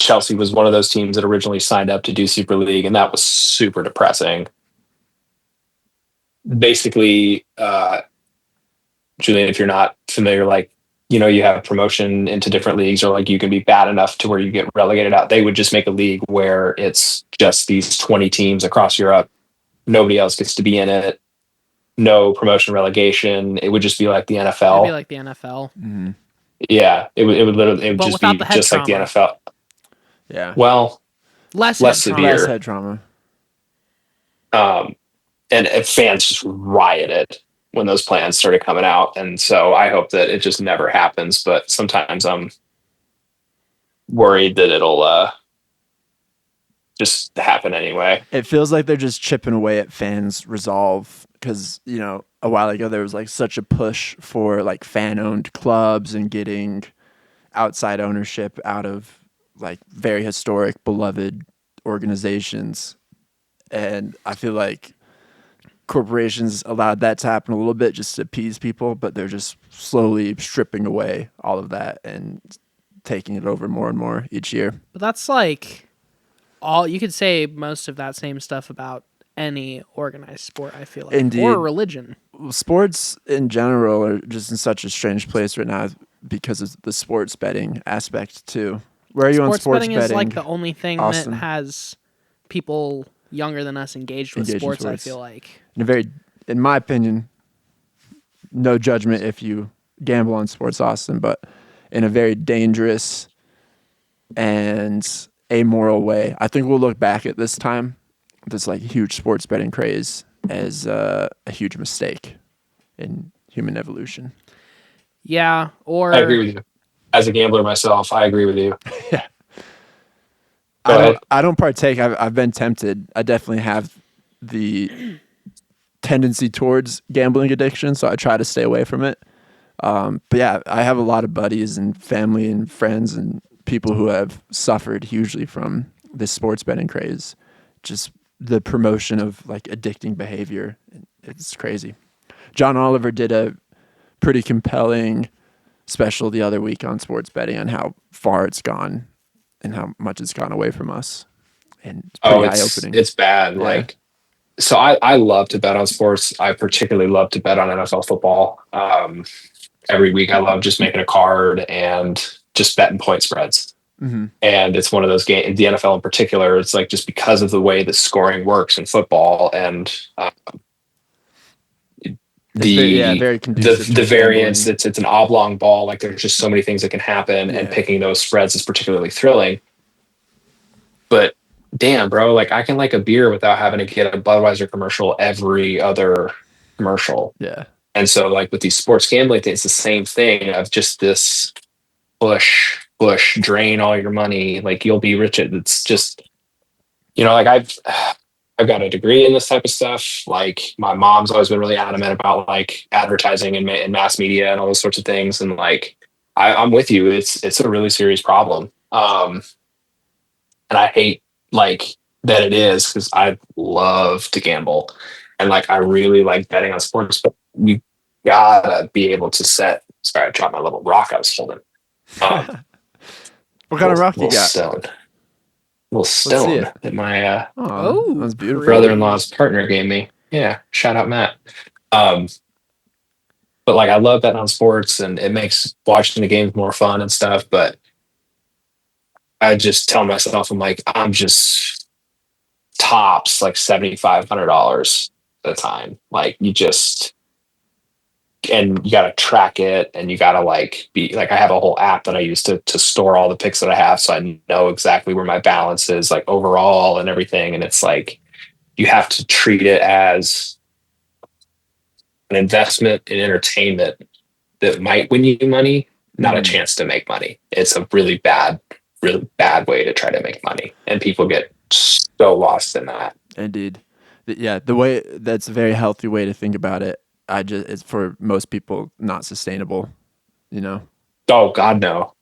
Chelsea was one of those teams that originally signed up to do Super League, and that was super depressing. Basically, Julian, if you're not familiar, like, you have promotion into different leagues, or like you can be bad enough to where you get relegated out. They would just make a league where it's just these 20 teams across Europe. Nobody else gets to be in it. No promotion relegation. It would just be like the NFL. It'd be like the NFL. Mm-hmm. Yeah, it would just be just like the NFL. Yeah. Well, less severe. Less head trauma. And fans just rioted when those plans started coming out. And so I hope that it just never happens. But sometimes I'm worried that it'll just happen anyway. It feels like they're just chipping away at fans' resolve because, a while ago there was like such a push for like fan-owned clubs and getting outside ownership out of like very historic, beloved organizations. And I feel like corporations allowed that to happen a little bit just to appease people, but they're just slowly stripping away all of that and taking it over more and more each year. But that's like all you could say most of that same stuff about any organized sport, I feel like. Indeed. Or religion. Sports in general are just in such a strange place right now because of the sports betting aspect too. Where are you on sports betting? Is like the only thing Austin? that has people younger than us engaged with sports, I feel like. In my opinion, no judgment if you gamble on sports, Austin, but in a very dangerous and amoral way. I think we'll look back at this time, this like huge sports betting craze, as a huge mistake in human evolution. Yeah, or I agree with you. As a gambler myself, I agree with you. Yeah. I don't partake. I've been tempted. I definitely have the tendency towards gambling addiction, so I try to stay away from it. But yeah, I have a lot of buddies and family and friends and people who have suffered hugely from this sports betting craze. Just the promotion of like addicting behavior. It's crazy. John Oliver did a pretty compelling special the other week on sports betting and how far it's gone and how much it's gone away from us. And it's pretty eye-opening. It's bad. Yeah. Like, so I love to bet on sports. I particularly love to bet on NFL football. Every week I love just making a card and just betting point spreads. Mm-hmm. And it's one of those games, the NFL in particular, it's like just because of the way the scoring works in football and very conducive the to variance, gambling. it's an oblong ball. Like there's just so many things that can happen, and picking those spreads is particularly thrilling. But damn, bro, like I can like a beer without having to get a Budweiser commercial every other commercial. Yeah. And so like with these sports gambling things, it's the same thing of just this push, drain all your money. Like you'll be rich. It's just, like I've got a degree in this type of stuff. Like my mom's always been really adamant about like advertising and mass media and all those sorts of things. And like, I'm with you. It's a really serious problem. And I hate like that it is, because I love to gamble and like, I really like betting on sports, but you gotta be able to set. Sorry, I dropped my little rock I was holding. What kind of rock you got? Little stone that my that's beautiful. brother-in-law's partner gave me. Yeah, shout out Matt. But like I love betting on sports, and it makes watching the games more fun and stuff. But I just tell myself, I'm like, I'm just tops like $7,500 at a time. Like and you got to track it, and you got to like be like, I have a whole app that I use to store all the picks that I have. So I know exactly where my balance is like overall and everything. And it's like, you have to treat it as an investment in entertainment that might win you money, not a chance to make money. It's a really bad way to try to make money. And people get so lost in that. Indeed. Yeah. That's a very healthy way to think about it. It's for most people not sustainable, Oh God, no.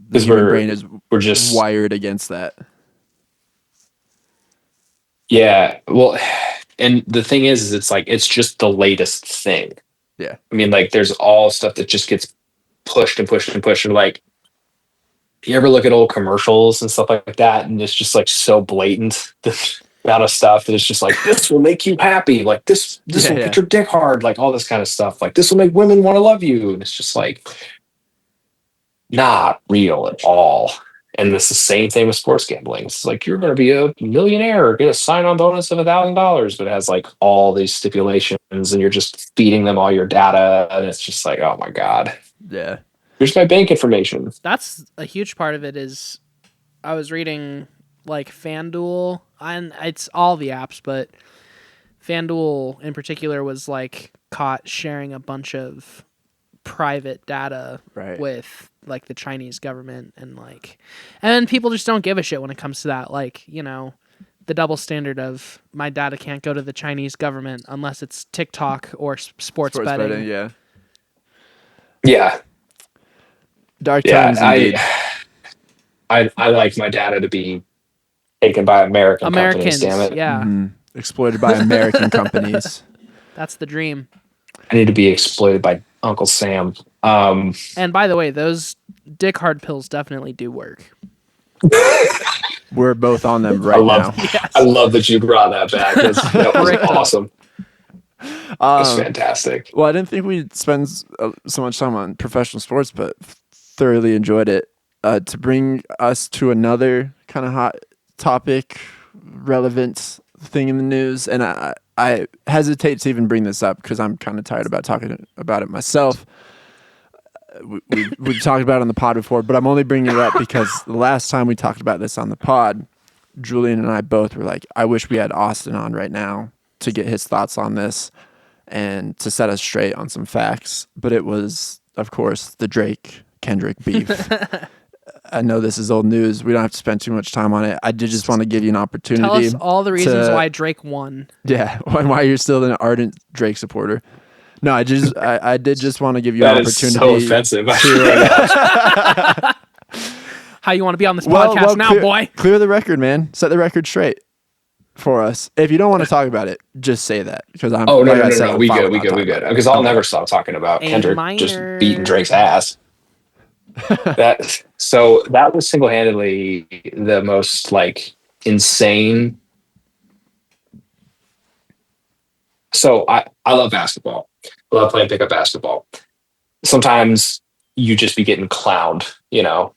The human brain is just wired against that. Yeah. Well, and the thing is it's like, it's just the latest thing. Yeah. I mean, like there's all stuff that just gets pushed and pushed and pushed. And like, you ever look at old commercials and stuff like that? And it's just like so blatant. Amount of stuff that is just like, this will make you happy, like this will get your dick hard, like all this kind of stuff, like this will make women want to love you, and it's just like not real at all. And it's the same thing with sports gambling. It's like, you're going to be a millionaire or get a sign-on bonus of $1,000, but it has like all these stipulations, and you're just feeding them all your data, and it's just like, oh my God, yeah, here's my bank information. That's a huge part of it. Is I was reading like FanDuel, and it's all the apps, but FanDuel in particular was like caught sharing a bunch of private data with like the Chinese government, and people just don't give a shit when it comes to that. Like, the double standard of my data can't go to the Chinese government unless it's TikTok or sports betting. Yeah. Dark times indeed. I like my data to be taken by Americans, damn it. Yeah. Mm-hmm. Exploited by American companies. That's the dream. I need to be exploited by Uncle Sam. And by the way, those dick hard pills definitely do work. We're both on them now. Yes. I love that you brought that back. That was awesome. That's fantastic. Well, I didn't think we'd spend so much time on professional sports, but thoroughly enjoyed it. To bring us to another kind of hot topic, relevant thing in the news, and I hesitate to even bring this up because I'm kind of tired about talking about it myself. We've talked about it on the pod before, but I'm only bringing it up because the last time we talked about this on the pod, Julian and I both were like, I wish we had Austin on right now to get his thoughts on this and to set us straight on some facts. But it was, of course, the Drake-Kendrick beef. I know this is old news. We don't have to spend too much time on it. I did just want to give you an opportunity. Tell us all the reasons why Drake won. Yeah, why you're still an ardent Drake supporter. No, I did just want to give you an opportunity. That is so offensive. How you want to be on this podcast now, boy? Clear the record, man. Set the record straight for us. If you don't want to talk about it, just say that. Because I'm. No. We good. Because I'll never stop talking about Kendrick just beating Drake's ass. That was single-handedly the most like insane. So I love basketball. I love playing pickup basketball. Sometimes you just be getting clowned,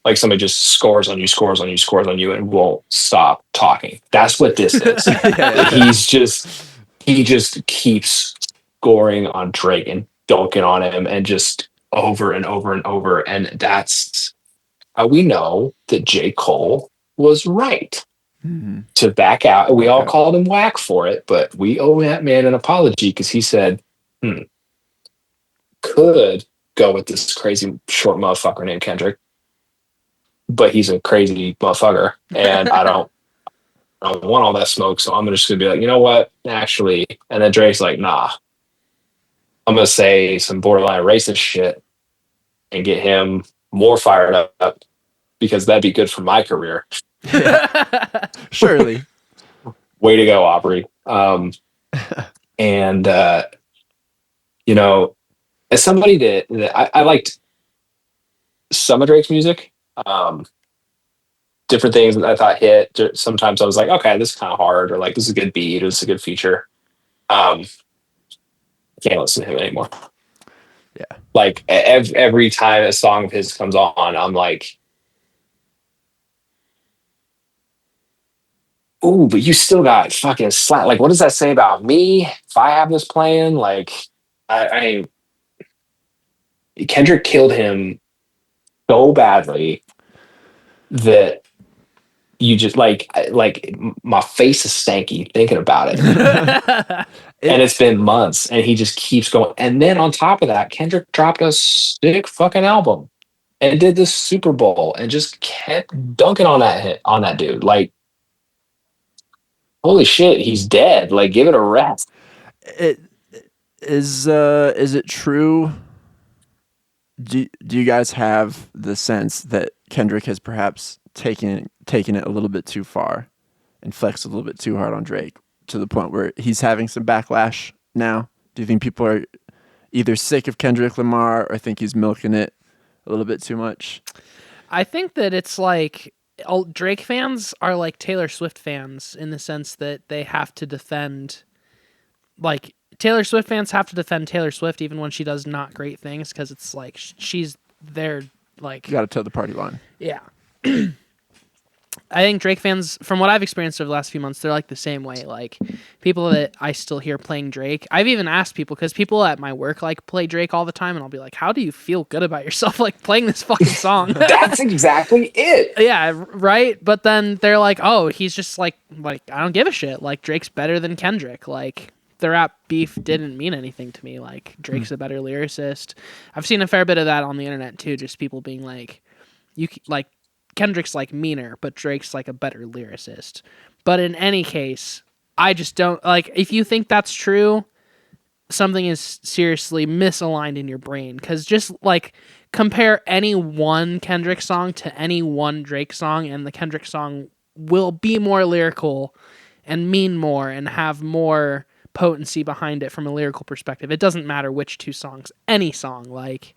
like somebody just scores on you, scores on you, scores on you, and won't stop talking. That's what this is. He just keeps scoring on Drake and dunking on him and just over and over and over. And that's how we know that J. Cole was right to back out. We all called him whack for it, but we owe that man an apology because he said, could go with this crazy short motherfucker named Kendrick, but he's a crazy motherfucker, and I don't want all that smoke, so I'm just gonna be like, you know what, actually, and then Drake's like, nah, I'm gonna say some borderline racist shit and get him more fired up because that'd be good for my career. Surely. Way to go, Aubrey. And as somebody that I liked some of Drake's music, different things that I thought hit. Sometimes I was like, okay, this is kind of hard, or like this is a good beat, or this is a good feature. I can't listen to him anymore. Yeah. Like every time a song of his comes on, I'm like, ooh, but you still got fucking slap. Like, what does that say about me if I have this playing? Like, Kendrick killed him so badly that you just like my face is stanky thinking about it. And it's been months and he just keeps going. And then on top of that, Kendrick dropped a sick fucking album and did the Super Bowl and just kept dunking on that dude. Like, holy shit, he's dead. Like, give it a rest. Is it true? Do you guys have the sense that Kendrick has perhaps taken it a little bit too far and flexed a little bit too hard on Drake to the point where he's having some backlash now? Do you think people are either sick of Kendrick Lamar or think he's milking it a little bit too much? I think that it's like Drake fans are like Taylor Swift fans in the sense that they have to defend, like Taylor Swift fans have to defend Taylor Swift even when she does not great things because it's like she's there. Like, you got to toe the party line. Yeah. I think Drake fans, from what I've experienced over the last few months, they're like the same way. Like, people that I still hear playing Drake, I've even asked people, because people at my work like play Drake all the time, and I'll be like, how do you feel good about yourself like playing this fucking song? That's exactly it. Yeah, right? But then they're like, oh, he's just like I don't give a shit. Like, Drake's better than Kendrick. Like, the rap beef didn't mean anything to me. Like, Drake's a better lyricist. I've seen a fair bit of that on the internet too, just people being like, Kendrick's like meaner, but Drake's like a better lyricist. But in any case, I just don't like, if you think that's true, something is seriously misaligned in your brain. Because just like compare any one Kendrick song to any one Drake song, and the Kendrick song will be more lyrical and mean more and have more potency behind it from a lyrical perspective. It doesn't matter which two songs, any song, like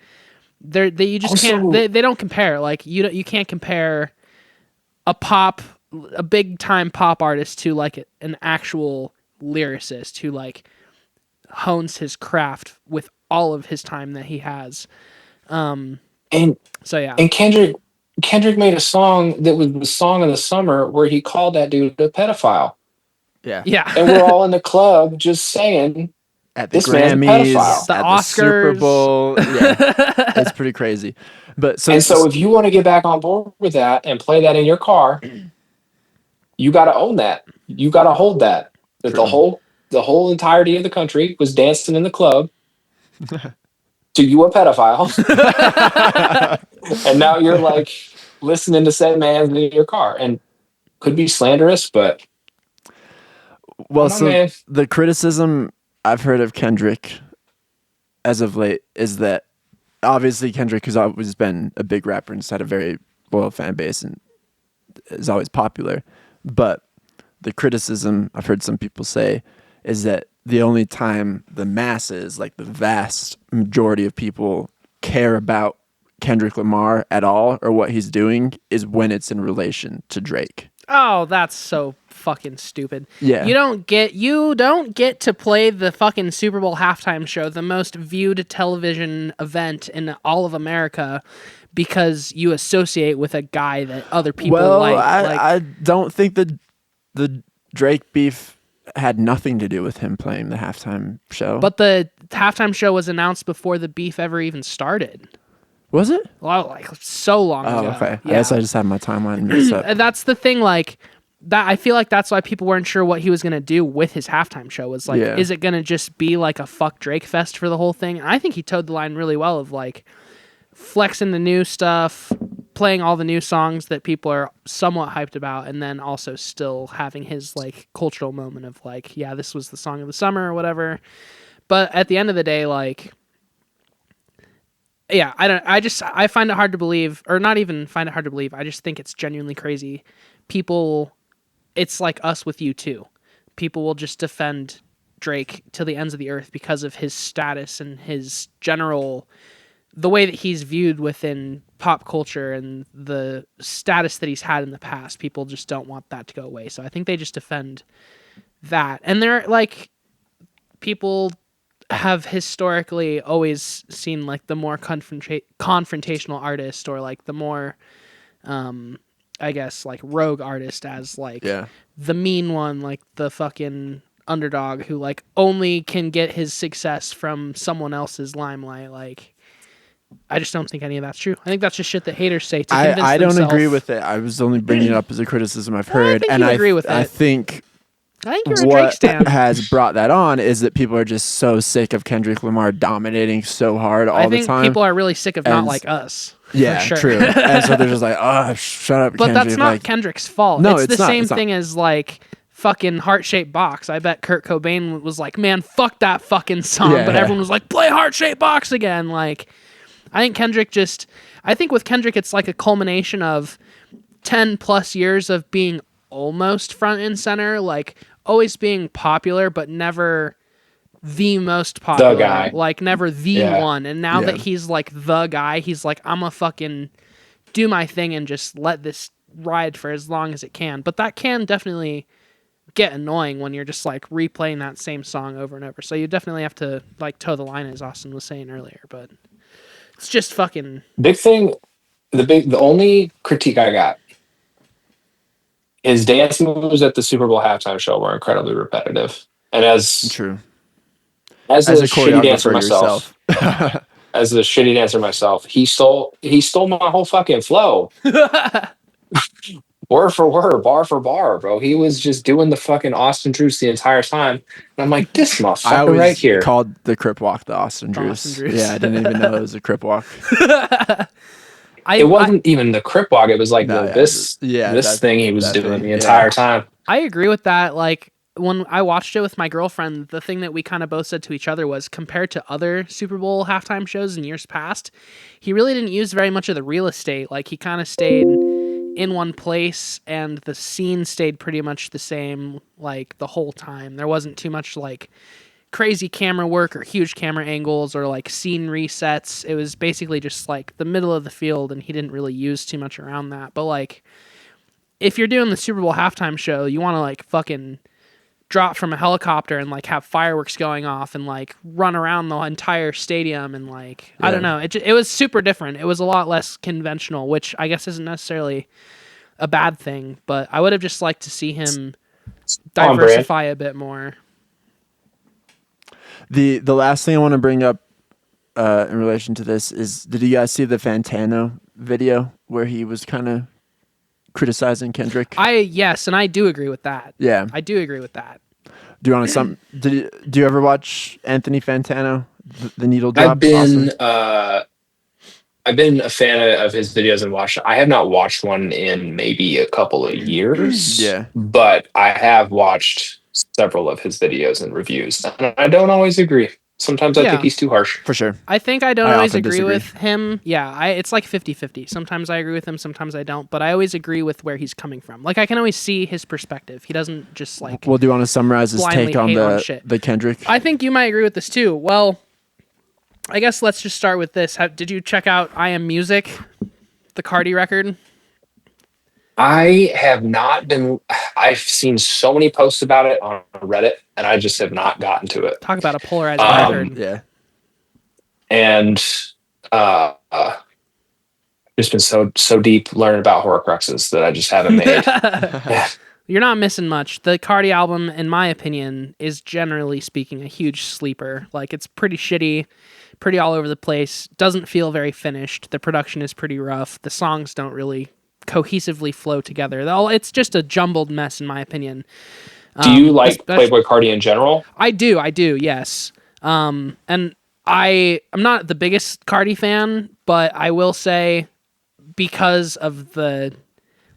you just can't. They don't compare. Like, you can't compare a big time pop artist to like an actual lyricist who like hones his craft with all of his time that he has. And so yeah. And Kendrick made a song that was the song of the summer where he called that dude a pedophile. Yeah. Yeah. And we're all in the club just saying, at the this man's a Grammys, pedophile. The at Oscars. the Super Bowl. Yeah, it's pretty crazy. But so if you want to get back on board with that and play that in your car, you got to own that. You got to hold that. That the whole entirety of the country was dancing in the club to you a pedophile, and now you're like listening to said man in your car, and could be slanderous, but the criticism I've heard of Kendrick as of late is that obviously Kendrick has always been a big rapper and has had a very loyal fan base and is always popular. But the criticism I've heard some people say is that the only time the masses, like the vast majority of people, care about Kendrick Lamar at all or what he's doing is when it's in relation to Drake. Oh, that's so fucking stupid. Yeah. You don't get to play the fucking Super Bowl halftime show, the most viewed television event in all of America, because you associate with a guy that other people like. I don't think the Drake beef had nothing to do with him playing the halftime show. But the halftime show was announced before the beef ever even started. Was it? Well, like so long ago. Oh, okay. Yeah. I guess I just had my timeline mixed up. And that's the thing, like that. I feel like that's why people weren't sure what he was gonna do with his halftime show. Was like, is it gonna just be like a fuck Drake fest for the whole thing? And I think he towed the line really well of like flexing the new stuff, playing all the new songs that people are somewhat hyped about, and then also still having his like cultural moment of like, yeah, this was the song of the summer or whatever. But at the end of the day, like, yeah, I find it hard to believe, or not even find it hard to believe. I just think it's genuinely crazy. People, it's like us with U2. People will just defend Drake to the ends of the earth because of his status and his general, the way that he's viewed within pop culture and the status that he's had in the past. People just don't want that to go away. So I think they just defend that. And they're like, people have historically always seen like the more confrontational artist, or like the more, I guess, like rogue artist as like the mean one, like the fucking underdog who like only can get his success from someone else's limelight. Like, I just don't think any of that's true. I think that's just shit that haters say to convince I don't themselves. agree with it. I was only bringing it up as a criticism I've heard. I think you agree with it. I think you're a Drake stan. what has brought that on is that people are just so sick of Kendrick Lamar dominating so hard all the time. I think people are really sick of not like us. Yeah, for sure. true. And so they're just like, oh, shut up, But Kendrick. that's not Kendrick's fault. No, it's the it's not, same it's not. thing as like fucking Heart-Shaped Box. I bet Kurt Cobain was like, man, fuck that fucking song. Yeah, but yeah. everyone was like, play Heart-Shaped Box again. Like, I think with Kendrick, it's like a culmination of 10 plus years of being almost front and center, like always being popular, but never the most popular. The guy. Like never the one. And now that he's like the guy, he's like, I'm a fucking do my thing and just let this ride for as long as it can. But that can definitely get annoying when you're just like replaying that same song over and over. So you definitely have to like toe the line, as Austin was saying earlier. But it's just fucking big thing. The only critique I got, his dance moves at the Super Bowl halftime show were incredibly repetitive. And as true. As a shitty dancer choreographer myself, as a shitty dancer myself, he stole my whole fucking flow. Word for word, bar for bar, bro. He was just doing the fucking Austin Drews the entire time. And I'm like, this I motherfucker always right here. called the Crip Walk the Austin Drews. Yeah, I didn't even know it was a Crip Walk. It wasn't even the Crip Walk. It was like this thing he was doing the entire time. I agree with that. Like, when I watched it with my girlfriend, the thing that we kind of both said to each other was, compared to other Super Bowl halftime shows in years past, he really didn't use very much of the real estate. Like, he kind of stayed in one place and the scene stayed pretty much the same, like, the whole time. There wasn't too much, like, crazy camera work or huge camera angles or, like, scene resets. It was basically just, like, the middle of the field, and he didn't really use too much around that. But, like, if you're doing the Super Bowl halftime show, you want to, like, fucking drop from a helicopter and like have fireworks going off and like run around the entire stadium and like I don't know, it was super different. It was a lot less conventional, which I guess isn't necessarily a bad thing, but I would have just liked to see him diversify a bit more. The last thing I want to bring up in relation to this is, did you guys see the Fantano video where he was kind of criticizing Kendrick? Yes, and I do agree with that. Yeah, I do agree with that. Do you want to do you ever watch Anthony Fantano, the Needle Drop? I've been a fan of his videos and watched. I have not watched one in maybe a couple of years. Yeah, but I have watched several of his videos and reviews, and I don't always agree. Sometimes I think he's too harsh. For sure. I think I don't always agree with him. Yeah, it's like 50-50. Sometimes I agree with him, sometimes I don't. But I always agree with where he's coming from. Like, I can always see his perspective. He doesn't just, like... Well, do you want to summarize his take on the Kendrick? I think you might agree with this, too. Well, I guess let's just start with this. Did you check out I Am Music, the Cardi record? I have not been. I've seen so many posts about it on Reddit, and I just have not gotten to it. Talk about a polarizing record. Yeah. And just been so deep learning about Horcruxes that I just haven't made. You're not missing much. The Cardi album, in my opinion, is generally speaking a huge sleeper. Like, it's pretty shitty, pretty all over the place, doesn't feel very finished. The production is pretty rough. The songs don't really cohesively flow together. It's just a jumbled mess, in my opinion. Do you like Playboi Carti in general? I do, yes. And I'm not the biggest Cardi fan, but I will say, because of the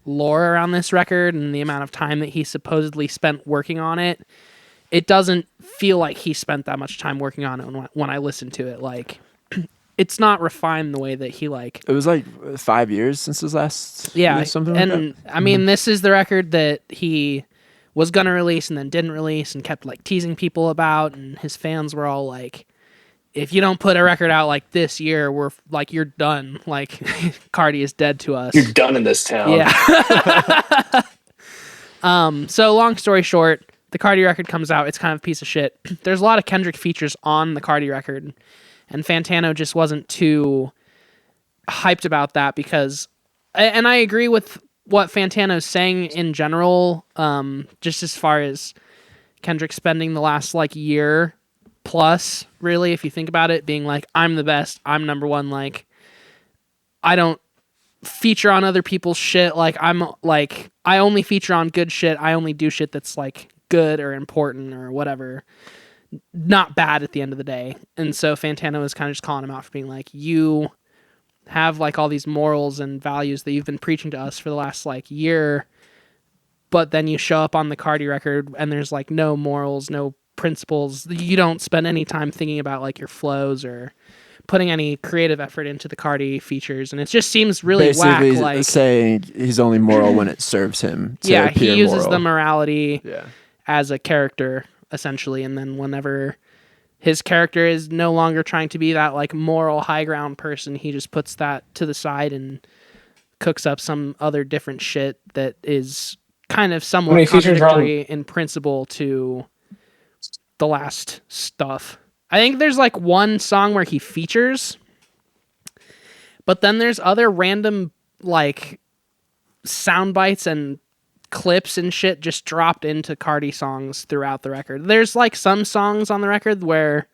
lore around this record and the amount of time that he supposedly spent working on it, it doesn't feel like he spent that much time working on it when I listen to it. Like, it's not refined the way that he like. It was like 5 years since his last. Yeah, something like and that. I mean, this is the record that he was gonna release and then didn't release and kept like teasing people about, and his fans were all like, if you don't put a record out like this year, we're like, you're done. Like, Cardi is dead to us. You're done in this town. Yeah. So long story short, the Cardi record comes out. It's kind of a piece of shit. There's a lot of Kendrick features on the Cardi record, and Fantano just wasn't too hyped about that because, and I agree with what Fantano's saying in general, just as far as Kendrick spending the last like year plus, really, if you think about it, being like, I'm the best, I'm number one, like, I don't feature on other people's shit, like, I'm like, I only feature on good shit, I only do shit that's like good or important or whatever, not bad at the end of the day. And so Fantano was kind of just calling him out for being like, you have like all these morals and values that you've been preaching to us for the last like year, but then you show up on the Cardi record and there's like no morals, no principles. You don't spend any time thinking about like your flows or putting any creative effort into the Cardi features, and it just seems really basically whack. Like, saying he's only moral when it serves him to yeah, appear he uses moral. the morality Yeah. as a character essentially, and then whenever his character is no longer trying to be that like moral high ground person, he just puts that to the side and cooks up some other different shit that is kind of somewhat contradictory in principle to the last stuff. I think there's like one song where he features, but then there's other random like sound bites and clips and shit just dropped into Cardi songs throughout the record. There's like some songs on the record where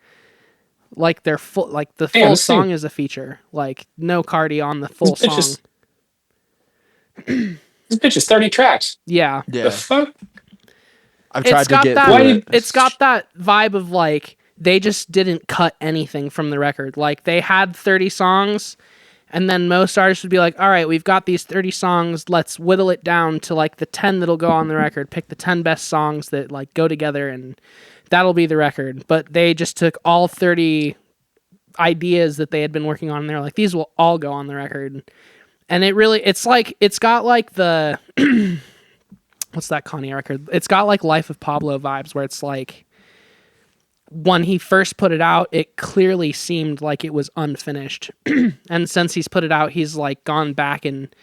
like they're full, like the full song is a feature, like no Cardi on the full song. This bitch is 30 tracks. Yeah. The fuck? I've tried to get that, through it. It's got that vibe of like they just didn't cut anything from the record. Like they had 30 songs, and then most artists would be like, all right, we've got these 30 songs, let's whittle it down to like the 10 that'll go on the record. Pick the 10 best songs that like go together and that'll be the record. But they just took all 30 ideas that they had been working on and they're like, these will all go on the record. And it's like, it's got like the what's that Kanye record? It's got like Life of Pablo vibes where it's like when he first put it out, it clearly seemed like it was unfinished. And since he's put it out, he's like gone back and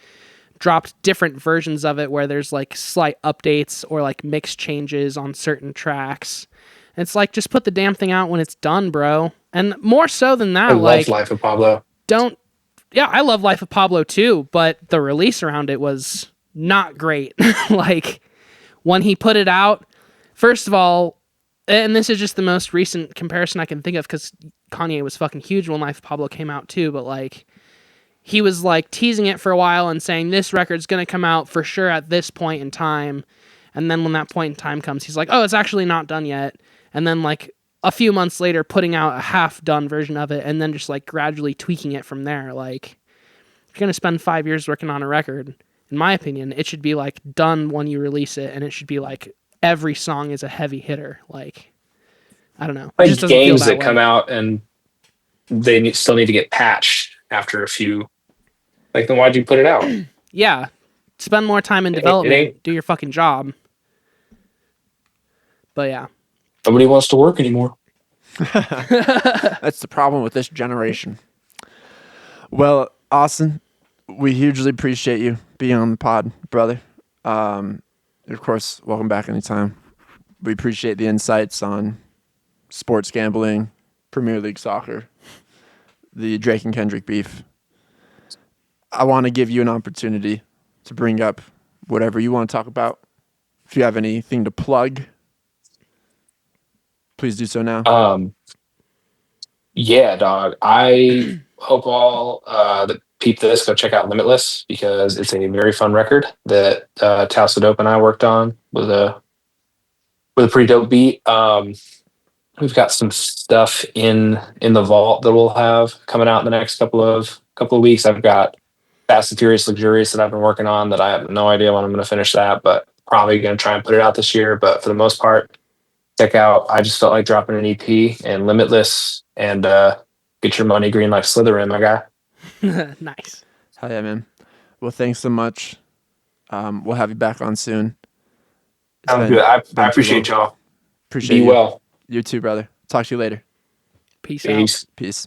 dropped different versions of it where there's like slight updates or like mix changes on certain tracks. And it's like, just put the damn thing out when it's done, bro. And more so than that, I love Life of Pablo. I love Life of Pablo too, but the release around it was not great. Like when he put it out, first of all, and this is just the most recent comparison I can think of because Kanye was fucking huge when Life of Pablo came out too, but like he was like teasing it for a while and saying this record's going to come out for sure at this point in time. And then when that point in time comes, he's like, oh, it's actually not done yet. And then like a few months later, putting out a half done version of it and then just like gradually tweaking it from there. Like if you're going to spend 5 years working on a record, in my opinion, it should be like done when you release it. And it should be like every song is a heavy hitter. Like, I don't know. Like games that come out and they still need to get patched after a few. Like, then why'd you put it out? Yeah. Spend more time in development. Do your fucking job. But yeah. Nobody wants to work anymore. That's the problem with this generation. Well, Austin, we hugely appreciate you being on the pod, brother. Of course, welcome back anytime. We appreciate the insights on sports gambling, Premier League soccer, the Drake and Kendrick beef. I want to give you an opportunity to bring up whatever you want to talk about. If you have anything to plug, please do so now. Yeah, dog. I hope all that peep this go check out Limitless because it's a very fun record that Tausa Dope and I worked on with a pretty dope beat. We've got some stuff in the vault that we'll have coming out in the next couple of weeks. I've got Fast and Furious Luxurious that I've been working on that I have no idea when I'm going to finish that, but probably going to try and put it out this year. But for the most part, check out I Just Felt Like Dropping an EP and Limitless and get your money green like Slytherin, my guy. Nice. Hell yeah, man. Well, thanks so much. We'll have you back on soon. Sounds good. I appreciate y'all. Appreciate Be you. well. You too, brother. Talk to you later. Peace Peace. out. Peace.